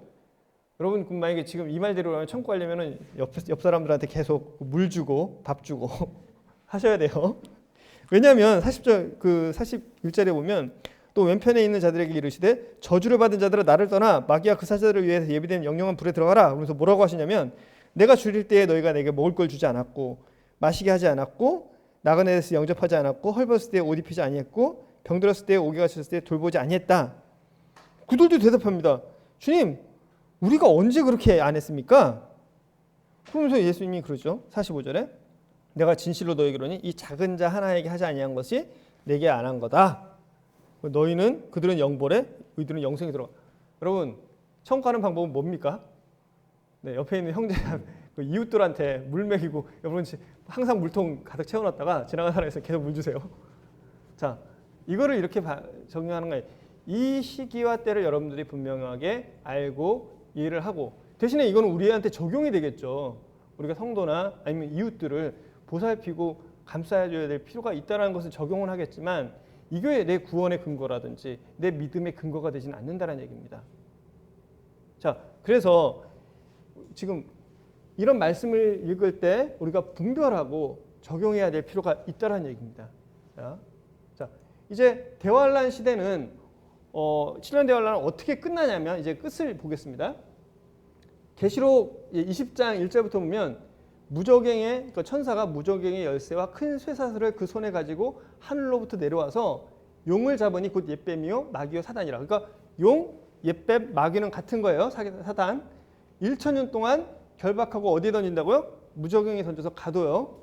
만약에 지금 이 말대로 천국 가려면은 옆 사람들한테 계속 물 주고 밥 주고 하셔야 돼요. 왜냐하면 40절 그 41절에 보면 또 왼편에 있는 자들에게 이르시되 저주를 받은 자들아 나를 떠나 마귀와 그 사자들을 위해서 예비된 영영한 불에 들어가라. 그러면서 뭐라고 하시냐면 내가 줄일 때에 너희가 내게 먹을 걸 주지 않았고 마시게 하지 않았고 나그네에서 영접하지 않았고 헐벗을 때에 옷 입히지 아니했고 병들었을 때에 옥에 갇혔을 때에 돌보지 아니했다. 그들도 대답합니다. 주님 우리가 언제 그렇게 안 했습니까? 그러면서 예수님이 그러죠. 45절에 내가 진실로 너희에게 이르노니 이 작은 자 하나에게 하지 아니한 것이 내게 안 한 거다. 너희는 그들은 영벌에 너희들은 영생에 들어가. 여러분 천국 가는 방법은 뭡니까? 네, 옆에 있는 형제 그 이웃들한테 물 먹이고 여러분 항상 물통 가득 채워놨다가 지나가는 사람에서 계속 물 주세요. 자 이거를 이렇게 적용하는 거예요. 이 시기와 때를 여러분들이 분명하게 알고 이해를 하고 대신에 이거는 우리한테 적용이 되겠죠. 우리가 성도나 아니면 이웃들을 보살피고 감싸줘야 될 필요가 있다는 것을 적용을 하겠지만 이게 내 구원의 근거라든지 내 믿음의 근거가 되지는 않는다는 얘기입니다. 자 그래서 지금 이런 말씀을 읽을 때 우리가 분별하고 적용해야 될 필요가 있다는 얘기입니다. 자 이제 대환란 시대는 7년 대환란은 어떻게 끝나냐면 이제 끝을 보겠습니다. 계시록 20장 1절부터 보면 무저갱의 그러니까 천사가 무저갱의 열쇠와 큰 쇠사슬을 그 손에 가지고 하늘로부터 내려와서 용을 잡으니 곧 옓뱀이요 마귀요 사단이라. 그러니까 용, 옓뱀, 마귀는 같은 거예요. 사단. 1,000년 동안 결박하고 어디에 던진다고요? 무저갱에 던져서 가둬요.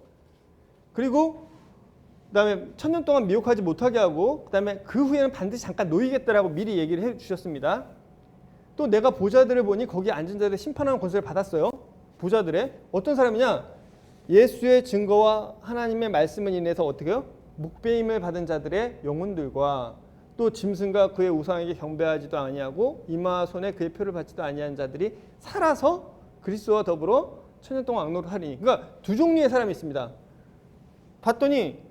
그리고 그다음에 1,000년 동안 미혹하지 못하게 하고 그다음에 그 후에는 반드시 잠깐 놓이겠다라고 미리 얘기를 해주셨습니다. 또 내가 보좌들을 보니 거기에 앉은 자들의 심판하는 권세를 받았어요. 보좌들의 어떤 사람이냐? 예수의 증거와 하나님의 말씀을 인해서 어떻게 해요? 묵배임을 받은 자들의 영혼들과 또 짐승과 그의 우상에게 경배하지도 아니하고 이마와 손에 그의 표를 받지도 아니한 자들이 살아서 그리스도와 더불어 천년 동안 악노를 하리니. 그러니까 두 종류의 사람이 있습니다. 봤더니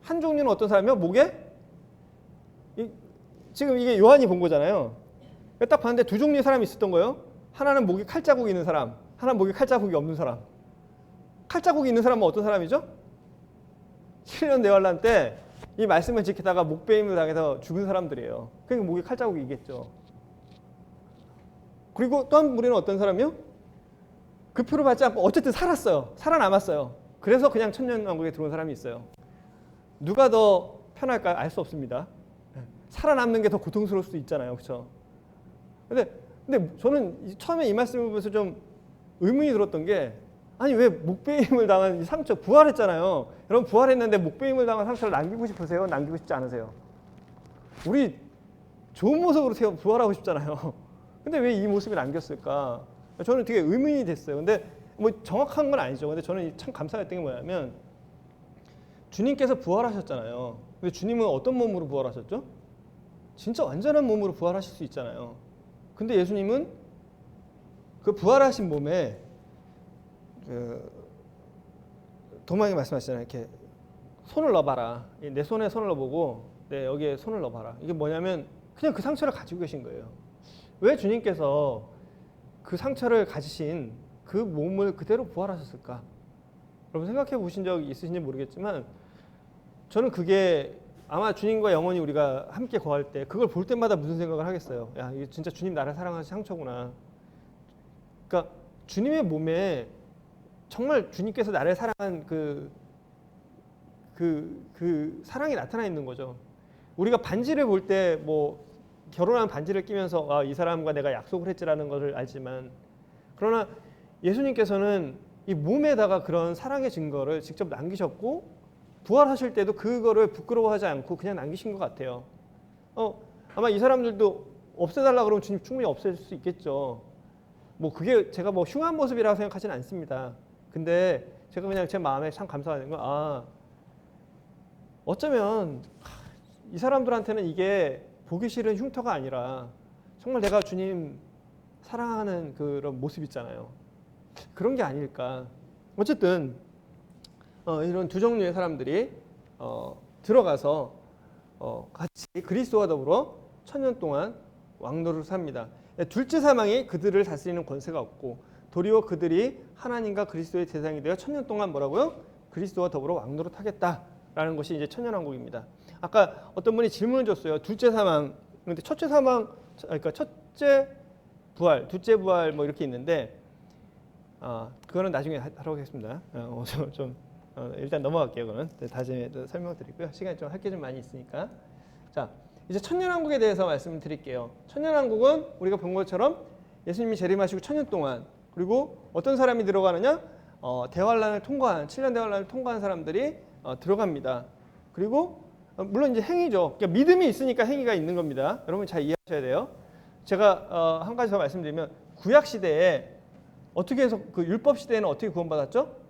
한 종류는 어떤 사람이요? 목에 지금 이게 요한이 본 거잖아요. 딱 봤는데 두 종류의 사람이 있었던 거예요. 하나는 목에 칼자국이 있는 사람, 하나는 목에 칼자국이 없는 사람. 칼자국이 있는 사람은 어떤 사람이죠? 7년 대환란 때 이 말씀을 지키다가 목배임을 당해서 죽은 사람들이에요. 그러니까 목에 칼자국이 있겠죠. 그리고 또 한 무리는 어떤 사람이요? 그 표를 받지 않고 어쨌든 살았어요. 살아남았어요. 그래서 그냥 천년왕국에 들어온 사람이 있어요. 누가 더 편할까요? 알 수 없습니다. 살아남는 게 더 고통스러울 수도 있잖아요. 그렇죠? 근데 저는 처음에 이 말씀을 보면서 좀 의문이 들었던 게 아니 왜 목배임을 당한 이 상처 부활했잖아요. 여러분 부활했는데 목배임을 당한 상처를 남기고 싶으세요? 남기고 싶지 않으세요? 우리 좋은 모습으로 부활하고 싶잖아요. 근데 왜 이 모습을 남겼을까? 저는 되게 의문이 됐어요. 근데 뭐 정확한 건 아니죠. 근데 저는 참 감사했던 게 뭐냐면 주님께서 부활하셨잖아요. 근데 주님은 어떤 몸으로 부활하셨죠? 진짜 완전한 몸으로 부활하실 수 있잖아요. 근데 예수님은 그 부활하신 몸에 도마에게 말씀하시잖아요. 이렇게 손을 넣어봐라. 내 손에 손을 넣어보고 여기에 손을 넣어봐라. 이게 뭐냐면 그냥 그 상처를 가지고 계신 거예요. 왜 주님께서 그 상처를 가지신 그 몸을 그대로 부활하셨을까? 여러분 생각해 보신 적 있으신지 모르겠지만 저는 그게 아마 주님과 영원히 우리가 함께 거할 때 그걸 볼 때마다 무슨 생각을 하겠어요. 야, 이게 진짜 주님 나를 사랑하신 상처구나. 그러니까 주님의 몸에 정말 주님께서 나를 사랑한 그 사랑이 나타나 있는 거죠. 우리가 반지를 볼 때 뭐 결혼한 반지를 끼면서 이 사람과 내가 약속을 했지라는 것을 알지만, 그러나 예수님께서는 이 몸에다가 그런 사랑의 증거를 직접 남기셨고 부활하실 때도 그거를 부끄러워하지 않고 그냥 남기신 것 같아요. 아마 이 사람들도 없애달라 그러면 주님 충분히 없앨 수 있겠죠. 뭐 그게 제가 뭐 흉한 모습이라고 생각하지는 않습니다. 근데 제가 그냥 제 마음에 참 감사하는 건 어쩌면 이 사람들한테는 이게 보기 싫은 흉터가 아니라 정말 내가 주님 사랑하는 그런 모습 있잖아요. 그런 게 아닐까. 어쨌든 이런 두 종류의 사람들이 들어가서 같이 그리스도와 더불어 1000년 동안 왕노를 삽니다. 둘째 사망이 그들을 다스리는 권세가 없고 도리어 그들이 하나님과 그리스도의 대상이 되어 1000년 동안 뭐라고요? 그리스도와 더불어 왕노를 하겠다라는 것이 이제 천년왕국입니다. 아까 어떤 분이 질문을 줬어요. 둘째 사망. 근데 첫째 사망, 그러니까 첫째 부활, 둘째 부활 뭐 이렇게 있는데 그거는 나중에 하도록 하겠습니다. 일단 넘어갈게요. 그거는 다시 설명을 드리고요. 시간이 좀 할 게 좀 많이 있으니까. 자, 이제 천년왕국에 대해서 말씀을 드릴게요. 천년왕국은 우리가 본 것처럼 예수님이 재림하시고 1000년 동안, 그리고 어떤 사람이 들어가느냐? 대환란을 통과한 7년 대환란을 통과한 사람들이 들어갑니다. 그리고 물론 이제 행위죠. 그러니까 믿음이 있으니까 행위가 있는 겁니다. 여러분 잘 이해하셔야 돼요. 제가 한 가지 더 말씀드리면 구약 시대에 어떻게 해서 그 율법 시대에는 어떻게 구원받았죠?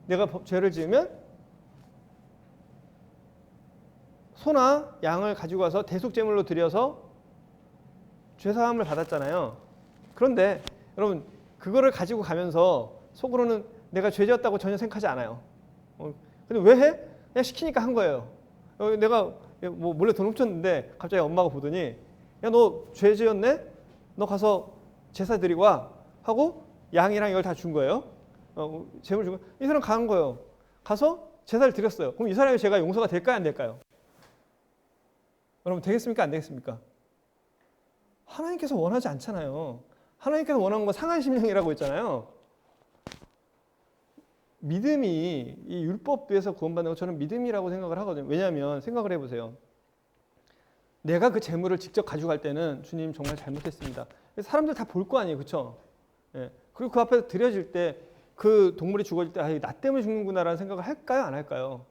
내가 죄를 지으면 소나 양을 가지고 와서 대속제물로 드려서 죄사함을 받았잖아요. 그런데 여러분 그거를 가지고 가면서 속으로는 내가 죄지었다고 전혀 생각하지 않아요. 근데 왜 해? 그냥 시키니까 한 거예요. 내가 뭐 몰래 돈 훔쳤는데 갑자기 엄마가 보더니 야, 너 죄지었네? 너 가서 제사 드리고 와 하고 양이랑 이걸 다 준 거예요. 재물 준 거. 이 사람 간 거예요. 가서 제사를 드렸어요. 그럼 이 사람의 죄가 용서가 될까요, 안 될까요? 여러분 되겠습니까, 안 되겠습니까? 하나님께서 원하지 않잖아요. 하나님께서 원하는 건 상한 심령이라고 했잖아요. 믿음이 이 율법에서 구원받는 거 저는 믿음이라고 생각을 하거든요. 왜냐하면 생각을 해보세요. 내가 그 재물을 직접 가져갈 때는 주님 정말 잘못했습니다. 사람들 다 볼 거 아니에요, 그렇죠? 예. 그리고 그 앞에서 드려질 때 그 동물이 죽어질 때 나 때문에 죽는구나라는 생각을 할까요, 안 할까요?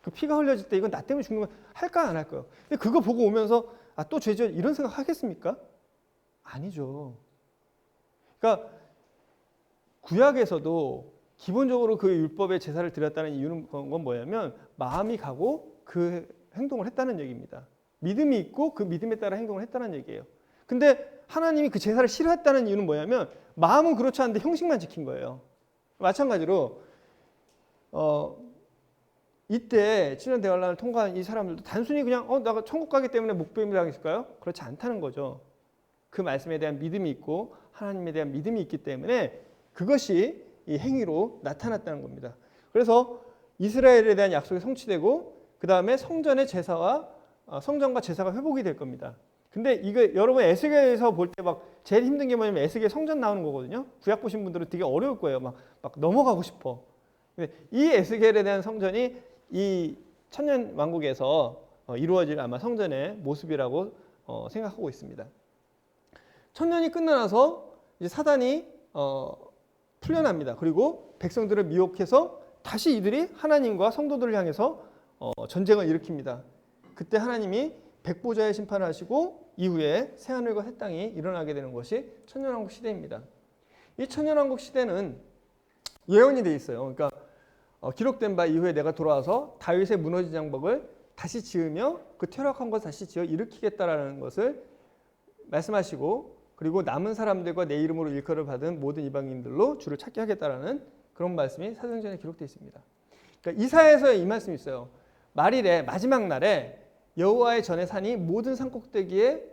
그 피가 흘려질 때 이건 나 때문에 죽는 거 할까요, 안 할까요? 근데 그거 보고 오면서 또 죄죠 이런 생각 하겠습니까? 아니죠. 그러니까 구약에서도 기본적으로 그 율법의 제사를 드렸다는 이유는 건 뭐냐면 마음이 가고 그 행동을 했다는 얘기입니다. 믿음이 있고 그 믿음에 따라 행동을 했다는 얘기예요. 근데 하나님이 그 제사를 싫어했다는 이유는 뭐냐면 마음은 그렇지 않은데 형식만 지킨 거예요. 마찬가지로 이때 7년 대환란을 통과한 이 사람들도 단순히 그냥 내가 천국 가기 때문에 목배임을 당했을까요? 그렇지 않다는 거죠. 그 말씀에 대한 믿음이 있고 하나님에 대한 믿음이 있기 때문에 그것이 이 행위로 나타났다는 겁니다. 그래서 이스라엘에 대한 약속이 성취되고 그 다음에 성전의 제사와 성전과 제사가 회복이 될 겁니다. 근데 이거 여러분 에스겔에서 볼 때 막 제일 힘든 게 뭐냐면 에스겔 성전 나오는 거거든요. 구약 보신 분들은 되게 어려울 거예요. 막 넘어가고 싶어. 근데 이 에스겔에 대한 성전이 이 천년 왕국에서 이루어질 아마 성전의 모습이라고 생각하고 있습니다. 천년이 끝나서 이제 사단이 풀려납니다. 그리고 백성들을 미혹해서 다시 이들이 하나님과 성도들을 향해서 전쟁을 일으킵니다. 그때 하나님이 백보자의 심판을 하시고 이후에 새하늘과 새 땅이 일어나게 되는 것이 천년왕국 시대입니다. 이 천년왕국 시대는 예언이 돼 있어요. 그러니까 기록된 바 이후에 내가 돌아와서 다윗의 무너진 장막을 다시 지으며 그 퇴락한 것을 다시 지어 일으키겠다라는 것을 말씀하시고 그리고 남은 사람들과 내 이름으로 일컬을 받은 모든 이방인들로 주를 찾게 하겠다라는 그런 말씀이 사도행전에 기록되어 있습니다. 그러니까 이사야에서 이 말씀이 있어요. 말일에 마지막 날에 여호와의 전에 산이 모든 산 꼭대기에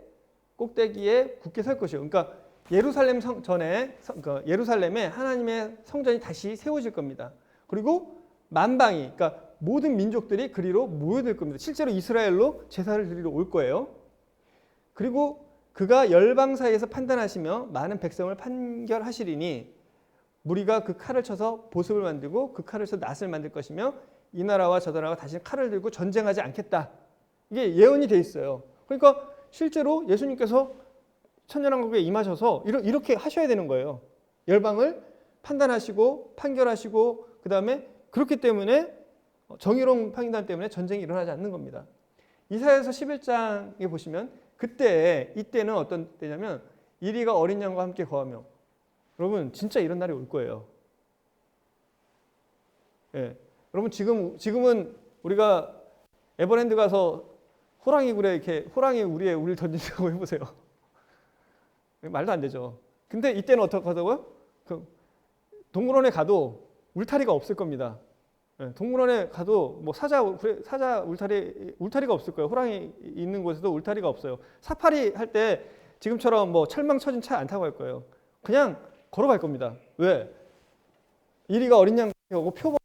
굳게 설 것이요. 그러니까 예루살렘 그러니까 예루살렘에 하나님의 성전이 다시 세워질 겁니다. 그리고 만방이, 그러니까 모든 민족들이 그리로 모여들 겁니다. 실제로 이스라엘로 제사를 드리러 올 거예요. 그리고 그가 열방 사이에서 판단하시며 많은 백성을 판결하시리니 무리가 그 칼을 쳐서 보습을 만들고 그 칼을 쳐서 낫을 만들 것이며 이 나라와 저 나라가 다시 칼을 들고 전쟁하지 않겠다. 이게 예언이 돼 있어요. 그러니까 실제로 예수님께서 천년왕국에 임하셔서 이렇게 하셔야 되는 거예요. 열방을 판단하시고 판결하시고 그 다음에 그렇기 때문에 정의로운 판단 때문에 전쟁이 일어나지 않는 겁니다. 이사야서 11장에 보시면 이때는 어떤 때냐면 이리가 어린 양과 함께 거하며 여러분 진짜 이런 날이 올 거예요. 예. 여러분 지금은 우리가 에버랜드 가서 호랑이 우리를 던진다고 해보세요. 말도 안 되죠. 근데 이때는 어떻게 하다고요? 동물원에 가도 울타리가 없을 겁니다. 예. 동물원에 가도 뭐 사자 울타리가 없을 거예요. 호랑이 있는 곳에도 울타리가 없어요. 사파리 할 때 지금처럼 뭐 철망 쳐진 차 안 타고 갈 거예요. 그냥 걸어갈 겁니다. 왜? 이리가 어린 양과 오고 표범이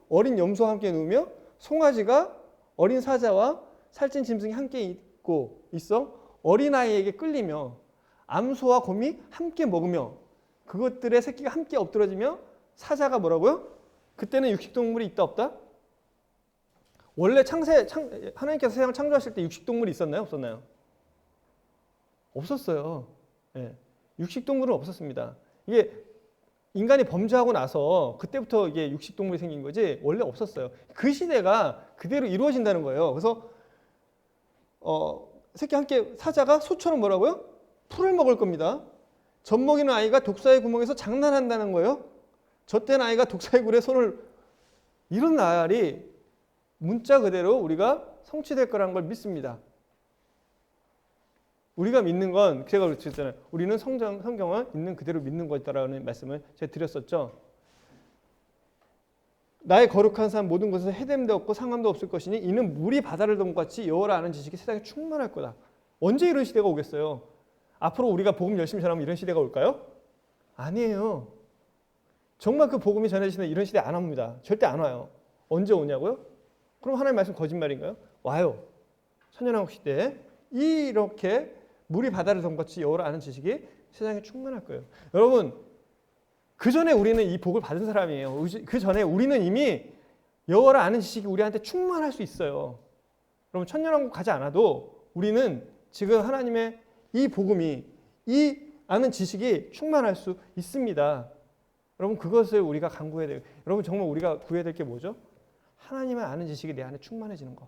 어린 염소와 함께 누우며 송아지가 어린 사자와 살찐 짐승이 함께 있어 어린아이에게 끌리며 암소와 곰이 함께 먹으며 그것들의 새끼가 함께 엎드러지며 사자가 뭐라고요? 그때는 육식동물이 있다 없다? 원래 하나님께서 세상을 창조하실 때 육식동물이 있었나요? 없었나요? 없었어요. 네. 육식동물은 없었습니다. 이게 인간이 범죄하고 나서 그때부터 이게 육식동물이 생긴 거지 원래 없었어요. 그 시대가 그대로 이루어진다는 거예요. 그래서 새끼 함께 사자가 소처럼 뭐라고요? 풀을 먹을 겁니다. 젖먹이는 아이가 독사의 구멍에서 장난한다는 거예요. 젖된 아이가 독사의 굴에 손을 이런 날이 문자 그대로 우리가 성취될 거라는 걸 믿습니다. 우리가 믿는 건 제가 그랬잖아요. 우리는 성경을 있는 그대로 믿는 것이다라는 말씀을 제가 드렸었죠. 나의 거룩한 삶 모든 곳에서 해됨도 없고 상함도 없을 것이니 이는 물이 바다를 덮은 것 같이 여호와를 아는 지식이 세상에 충만할 거다. 언제 이런 시대가 오겠어요? 앞으로 우리가 복음 열심히 전하면 이런 시대가 올까요? 아니에요. 정말 그 복음이 전해지는 이런 시대 안 옵니다. 절대 안 와요. 언제 오냐고요? 그럼 하나님 말씀 거짓말인가요? 와요. 천년왕국 시대에 이렇게 물이 바다를 덮은 것 같이 여호와를 아는 지식이 세상에 충만할 거예요. 여러분 그 전에 우리는 이 복을 받은 사람이에요. 그 전에 우리는 이미 여호와를 아는 지식이 우리한테 충만할 수 있어요. 여러분 천년왕국 가지 않아도 우리는 지금 하나님의 이 복음이 이 아는 지식이 충만할 수 있습니다. 여러분 그것을 우리가 간구해야 돼요. 여러분 정말 우리가 구해야 될 게 뭐죠? 하나님을 아는 지식이 내 안에 충만해지는 거.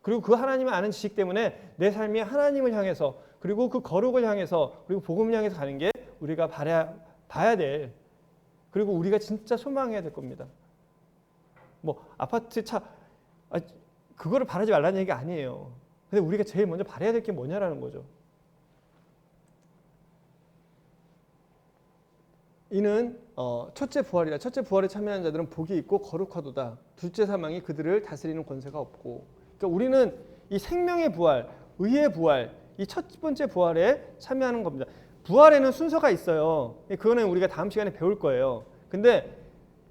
그리고 그 하나님을 아는 지식 때문에 내 삶이 하나님을 향해서 그리고 그 거룩을 향해서 그리고 복음을 향해서 가는 게 우리가 봐야 될 그리고 우리가 진짜 소망해야 될 겁니다. 뭐 아파트 차 그거를 바라지 말라는 얘기가 아니에요. 근데 우리가 제일 먼저 바라야 될 게 뭐냐라는 거죠. 이는 첫째 부활이라. 첫째 부활에 참여하는 자들은 복이 있고 거룩하도다. 둘째 사망이 그들을 다스리는 권세가 없고. 그러니까 우리는 이 생명의 부활, 의의 부활, 이 첫 번째 부활에 참여하는 겁니다. 부활에는 순서가 있어요. 그거는 우리가 다음 시간에 배울 거예요. 근데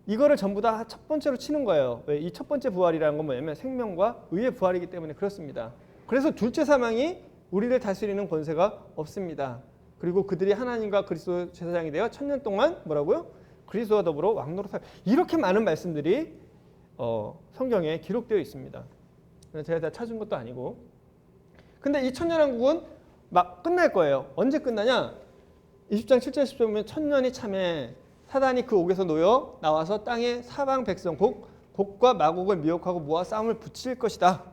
이거를 전부 다 첫 번째로 치는 거예요. 왜? 이 첫 번째 부활이라는 건 뭐냐면 생명과 의의 부활이기 때문에 그렇습니다. 그래서 둘째 사망이 우리를 다스리는 권세가 없습니다. 그리고 그들이 하나님과 그리스도 제사장이 되어 1000년 동안 뭐라고요? 그리스도와 더불어 왕노로 살. 이렇게 많은 말씀들이 성경에 기록되어 있습니다. 제가 다 찾은 것도 아니고. 근데 이 천년왕국은 막 끝날 거예요. 언제 끝나냐? 20장 7절 10절 보면 1000년이 참에 사단이 그 옥에서 놓여 나와서 땅의 사방 백성 곡과 마곡을 미혹하고 모아 싸움을 붙일 것이다.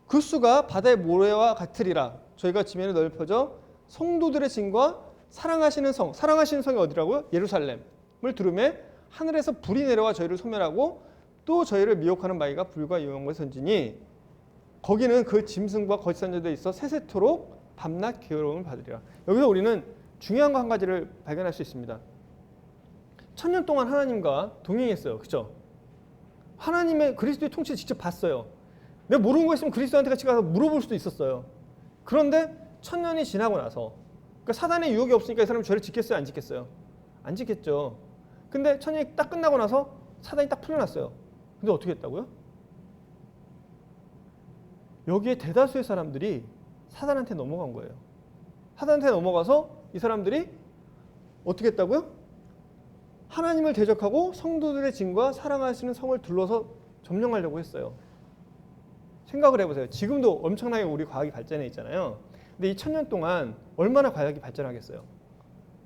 그 수가 바다의 모래와 같으리라. 저희가 지면에 넓혀져 성도들의 진과 사랑하시는 성이 어디라고요? 예루살렘을 두루매 하늘에서 불이 내려와 저희를 소멸하고 또 저희를 미혹하는 마귀가 불과 유황과 선지니 거기는 그 짐승과 거짓 선자들이 있어 세세토록 밤낮 괴로움을 받으리라. 여기서 우리는 중요한 거 한 가지를 발견할 수 있습니다. 1000년 동안 하나님과 동행했어요. 그렇죠? 하나님의 그리스도의 통치를 직접 봤어요. 내가 모르는 거 있으면 그리스도한테 같이 가서 물어볼 수도 있었어요. 그런데 1000년이 지나고 나서 그러니까 사단의 유혹이 없으니까 이 사람이 죄를 짓겠어요? 안 짓겠어요? 안 짓겠죠. 근데 1000년이 딱 끝나고 나서 사단이 딱 풀려났어요. 근데 어떻게 했다고요? 여기에 대다수의 사람들이 사단한테 넘어간 거예요. 사단한테 넘어가서 이 사람들이 어떻게 했다고요? 하나님을 대적하고 성도들의 진과 사랑하시는 성을 둘러서 점령하려고 했어요. 생각을 해보세요. 지금도 엄청나게 우리 과학이 발전해 있잖아요. 근데 이 1000년 동안 얼마나 과학이 발전하겠어요?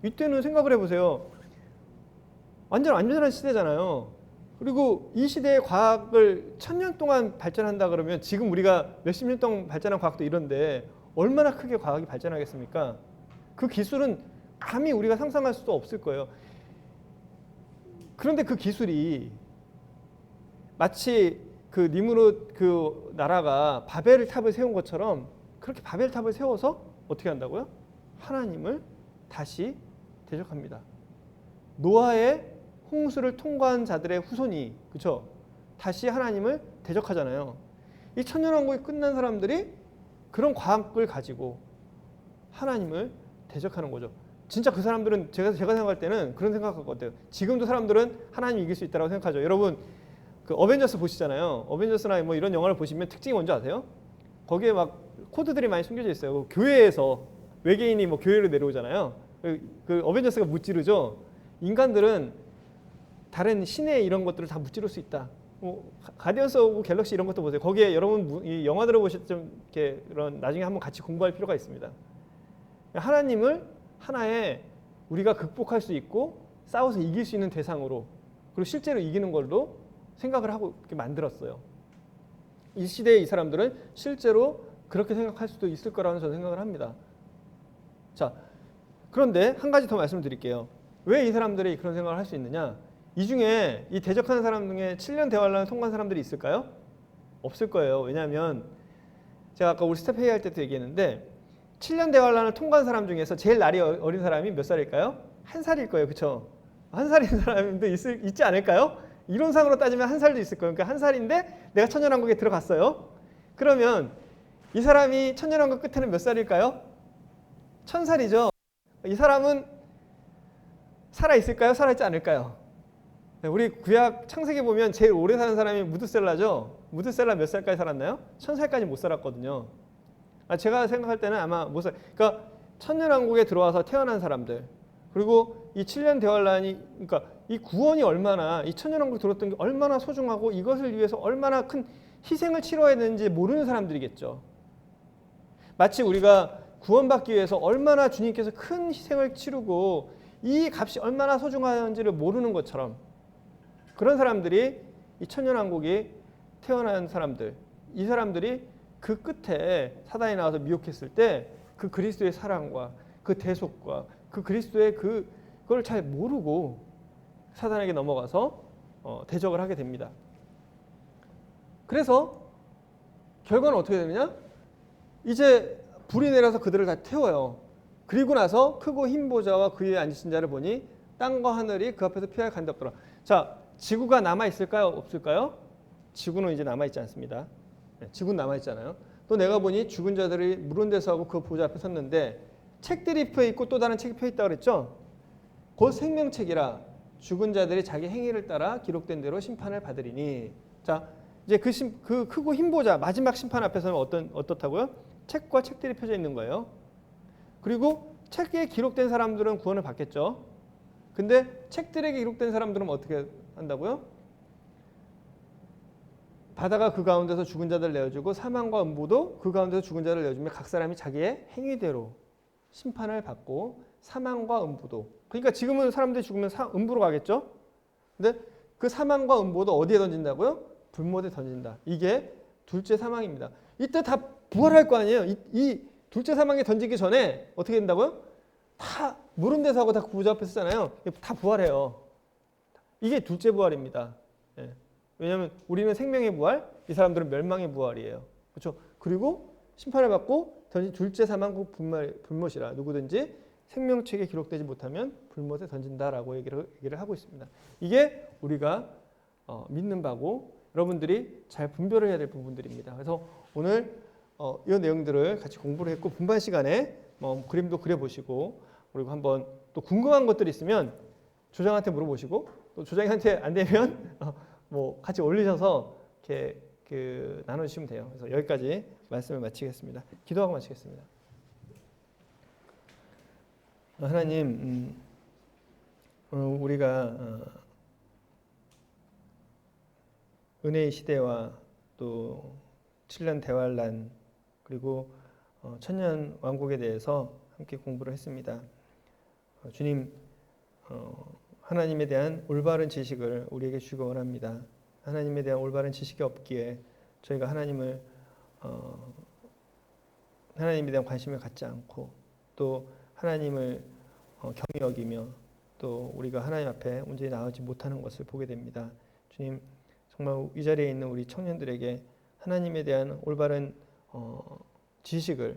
이때는 생각을 해보세요. 완전 안전한 시대잖아요. 그리고 이 시대의 과학을 1000년 동안 발전한다 그러면 지금 우리가 몇십 년 동안 발전한 과학도 이런데 얼마나 크게 과학이 발전하겠습니까? 그 기술은 감히 우리가 상상할 수도 없을 거예요. 그런데 그 기술이 마치 그 니므롯 그 나라가 바벨 탑을 세운 것처럼 그렇게 바벨 탑을 세워서 어떻게 한다고요? 하나님을 다시 대적합니다. 노아의 홍수를 통과한 자들의 후손이 그렇죠? 다시 하나님을 대적하잖아요. 이 천년왕국이 끝난 사람들이 그런 과학을 가지고 하나님을 대적하는 거죠. 진짜 그 사람들은 제가 생각할 때는 그런 생각할 것 같아요. 지금도 사람들은 하나님 이길 수 있다고 생각하죠. 여러분 그 어벤져스 보시잖아요. 어벤져스나 뭐 이런 영화를 보시면 특징이 뭔지 아세요? 거기에 막 코드들이 많이 숨겨져 있어요. 교회에서 외계인이 뭐 교회로 내려오잖아요. 그 어벤져스가 무찌르죠. 인간들은 다른 신의 이런 것들을 다 무찌를 수 있다. 뭐 가디언스 오브 갤럭시 이런 것도 보세요. 거기에 여러분 이 영화들을 보실 때 좀 이렇게 이런 나중에 한번 같이 공부할 필요가 있습니다. 하나님을 하나의 우리가 극복할 수 있고 싸워서 이길 수 있는 대상으로 그리고 실제로 이기는 걸로 생각을 하고 이렇게 만들었어요. 이 시대의 이 사람들은 실제로 그렇게 생각할 수도 있을 거라는 저는 생각을 합니다. 자, 그런데 한 가지 더 말씀드릴게요. 왜 이 사람들이 그런 생각을 할 수 있느냐? 이 중에 이 대적하는 사람 중에 7년 대환란을 통과한 사람들이 있을까요? 없을 거예요. 왜냐하면 제가 아까 우리 스텝 회의할 때도 얘기했는데 7년 대환란을 통과한 사람 중에서 제일 날이 어린 사람이 몇 살일까요? 1살일 거예요. 그렇죠? 1살인 사람도 있지 않을까요? 이론상으로 따지면 1살도 있을 거예요. 그러니까 1살인데 내가 천년왕국에 들어갔어요. 그러면 이 사람이 천년왕국 끝에는 몇 살일까요? 1000살이죠. 이 사람은 살아있을까요? 살아있지 않을까요? 우리 구약 창세기 보면 제일 오래 사는 사람이 무드셀라죠. 무드셀라 몇 살까지 살았나요? 1000살까지 못 살았거든요. 제가 생각할 때는 아마 못 살. 그러니까 천년왕국에 들어와서 태어난 사람들 그리고 이 7년 대환란이 그러니까 이 구원이 얼마나 이 천년왕국에 들어왔던 게 얼마나 소중하고 이것을 위해서 얼마나 큰 희생을 치러야 되는지 모르는 사람들이겠죠. 마치 우리가 구원받기 위해서 얼마나 주님께서 큰 희생을 치르고 이 값이 얼마나 소중한지를 모르는 것처럼 그런 사람들이 이 천년왕국이 태어난 사람들 이 사람들이 그 끝에 사단이 나와서 미혹했을 때 그 그리스도의 사랑과 그 대속과 그 그리스도의 그걸 잘 모르고 사단에게 넘어가서 대적을 하게 됩니다. 그래서 결과는 어떻게 되느냐? 이제 불이 내려서 그들을 다 태워요. 그리고 나서 크고 흰 보좌와 그 위에 앉으신 자를 보니 땅과 하늘이 그 앞에서 피할 간데 없더라. 자, 지구가 남아있을까요? 없을까요? 지구는 이제 남아있지 않습니다. 지구는 남아있잖아요. 또 내가 보니 죽은 자들이 물은 데서 하고 그 보좌 앞에 섰는데 책들이 펴있고 또 다른 책이 펴있다고 그랬죠? 곧 생명책이라 죽은 자들이 자기 행위를 따라 기록된 대로 심판을 받으리니. 자, 이제 그 크고 흰 보좌 마지막 심판 앞에서는 어떻다고요? 책과 책들이 펴져 있는 거예요. 그리고 책에 기록된 사람들은 구원을 받겠죠. 근데 책들에게 기록된 사람들은 어떻게 한다고요? 바다가 그 가운데서 죽은 자들을 내어주고 사망과 음부도 그 가운데서 죽은 자를 내어주며 각 사람이 자기의 행위대로 심판을 받고 사망과 음부도 그러니까 지금은 사람들이 죽으면 음부로 가겠죠. 근데 그 사망과 음부도 어디에 던진다고요? 불못에 던진다. 이게 둘째 사망입니다. 이때 다 부활할 거 아니에요. 이 둘째 사망에 던지기 전에 어떻게 된다고요? 다 물은 데서 하고 다 구조 앞에 쓰잖아요. 다 부활해요. 이게 둘째 부활입니다. 예. 왜냐하면 우리는 생명의 부활, 이 사람들은 멸망의 부활이에요. 그렇죠? 그리고 심판을 받고 둘째 사망국 불못이라 누구든지 생명책에 기록되지 못하면 불못에 던진다라고 얘기를 하고 있습니다. 이게 우리가 믿는 바고 여러분들이 잘 분별을 해야 될 부분들입니다. 그래서 오늘 이 내용들을 같이 공부를 했고 분반 시간에 그림도 그려보시고 그리고 한번 또 궁금한 것들이 있으면 조장한테 물어보시고 또 조장한테 안 되면 뭐 같이 올리셔서 이렇게 나눠주시면 돼요. 그래서 여기까지 말씀을 마치겠습니다. 기도하고 마치겠습니다. 하나님, 우리가 은혜의 시대와 또 7년 대환란 그리고 천년 왕국에 대해서 함께 공부를 했습니다. 주님, 하나님에 대한 올바른 지식을 우리에게 주시기 원합니다. 하나님에 대한 올바른 지식이 없기에 저희가 하나님에 대한 관심을 갖지 않고 또 하나님을 경히 여기며 또 우리가 하나님 앞에 온전히 나오지 못하는 것을 보게 됩니다. 주님, 정말 이 자리에 있는 우리 청년들에게 하나님에 대한 올바른 지식을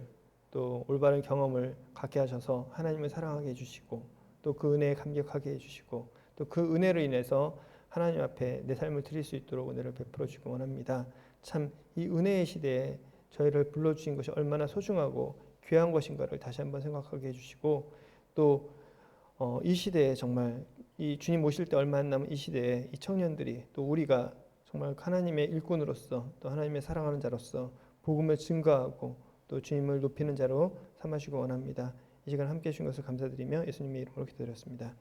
또 올바른 경험을 갖게 하셔서 하나님을 사랑하게 해주시고 또 그 은혜에 감격하게 해주시고 또 그 은혜로 인해서 하나님 앞에 내 삶을 드릴 수 있도록 은혜를 베풀어 주기 원합니다. 참 이 은혜의 시대에 저희를 불러주신 것이 얼마나 소중하고 귀한 것인가를 다시 한번 생각하게 해주시고 또 이 시대에 정말 이 주님 오실 때 얼마 안 남은 이 시대에 이 청년들이 또 우리가 정말 하나님의 일꾼으로서 또 하나님의 사랑하는 자로서 복음을 증거하고 또 주님을 높이는 자로 삼으시기 원합니다. 이 시간 함께해 주신 것을 감사드리며 예수님의 이름으로 기도드렸습니다.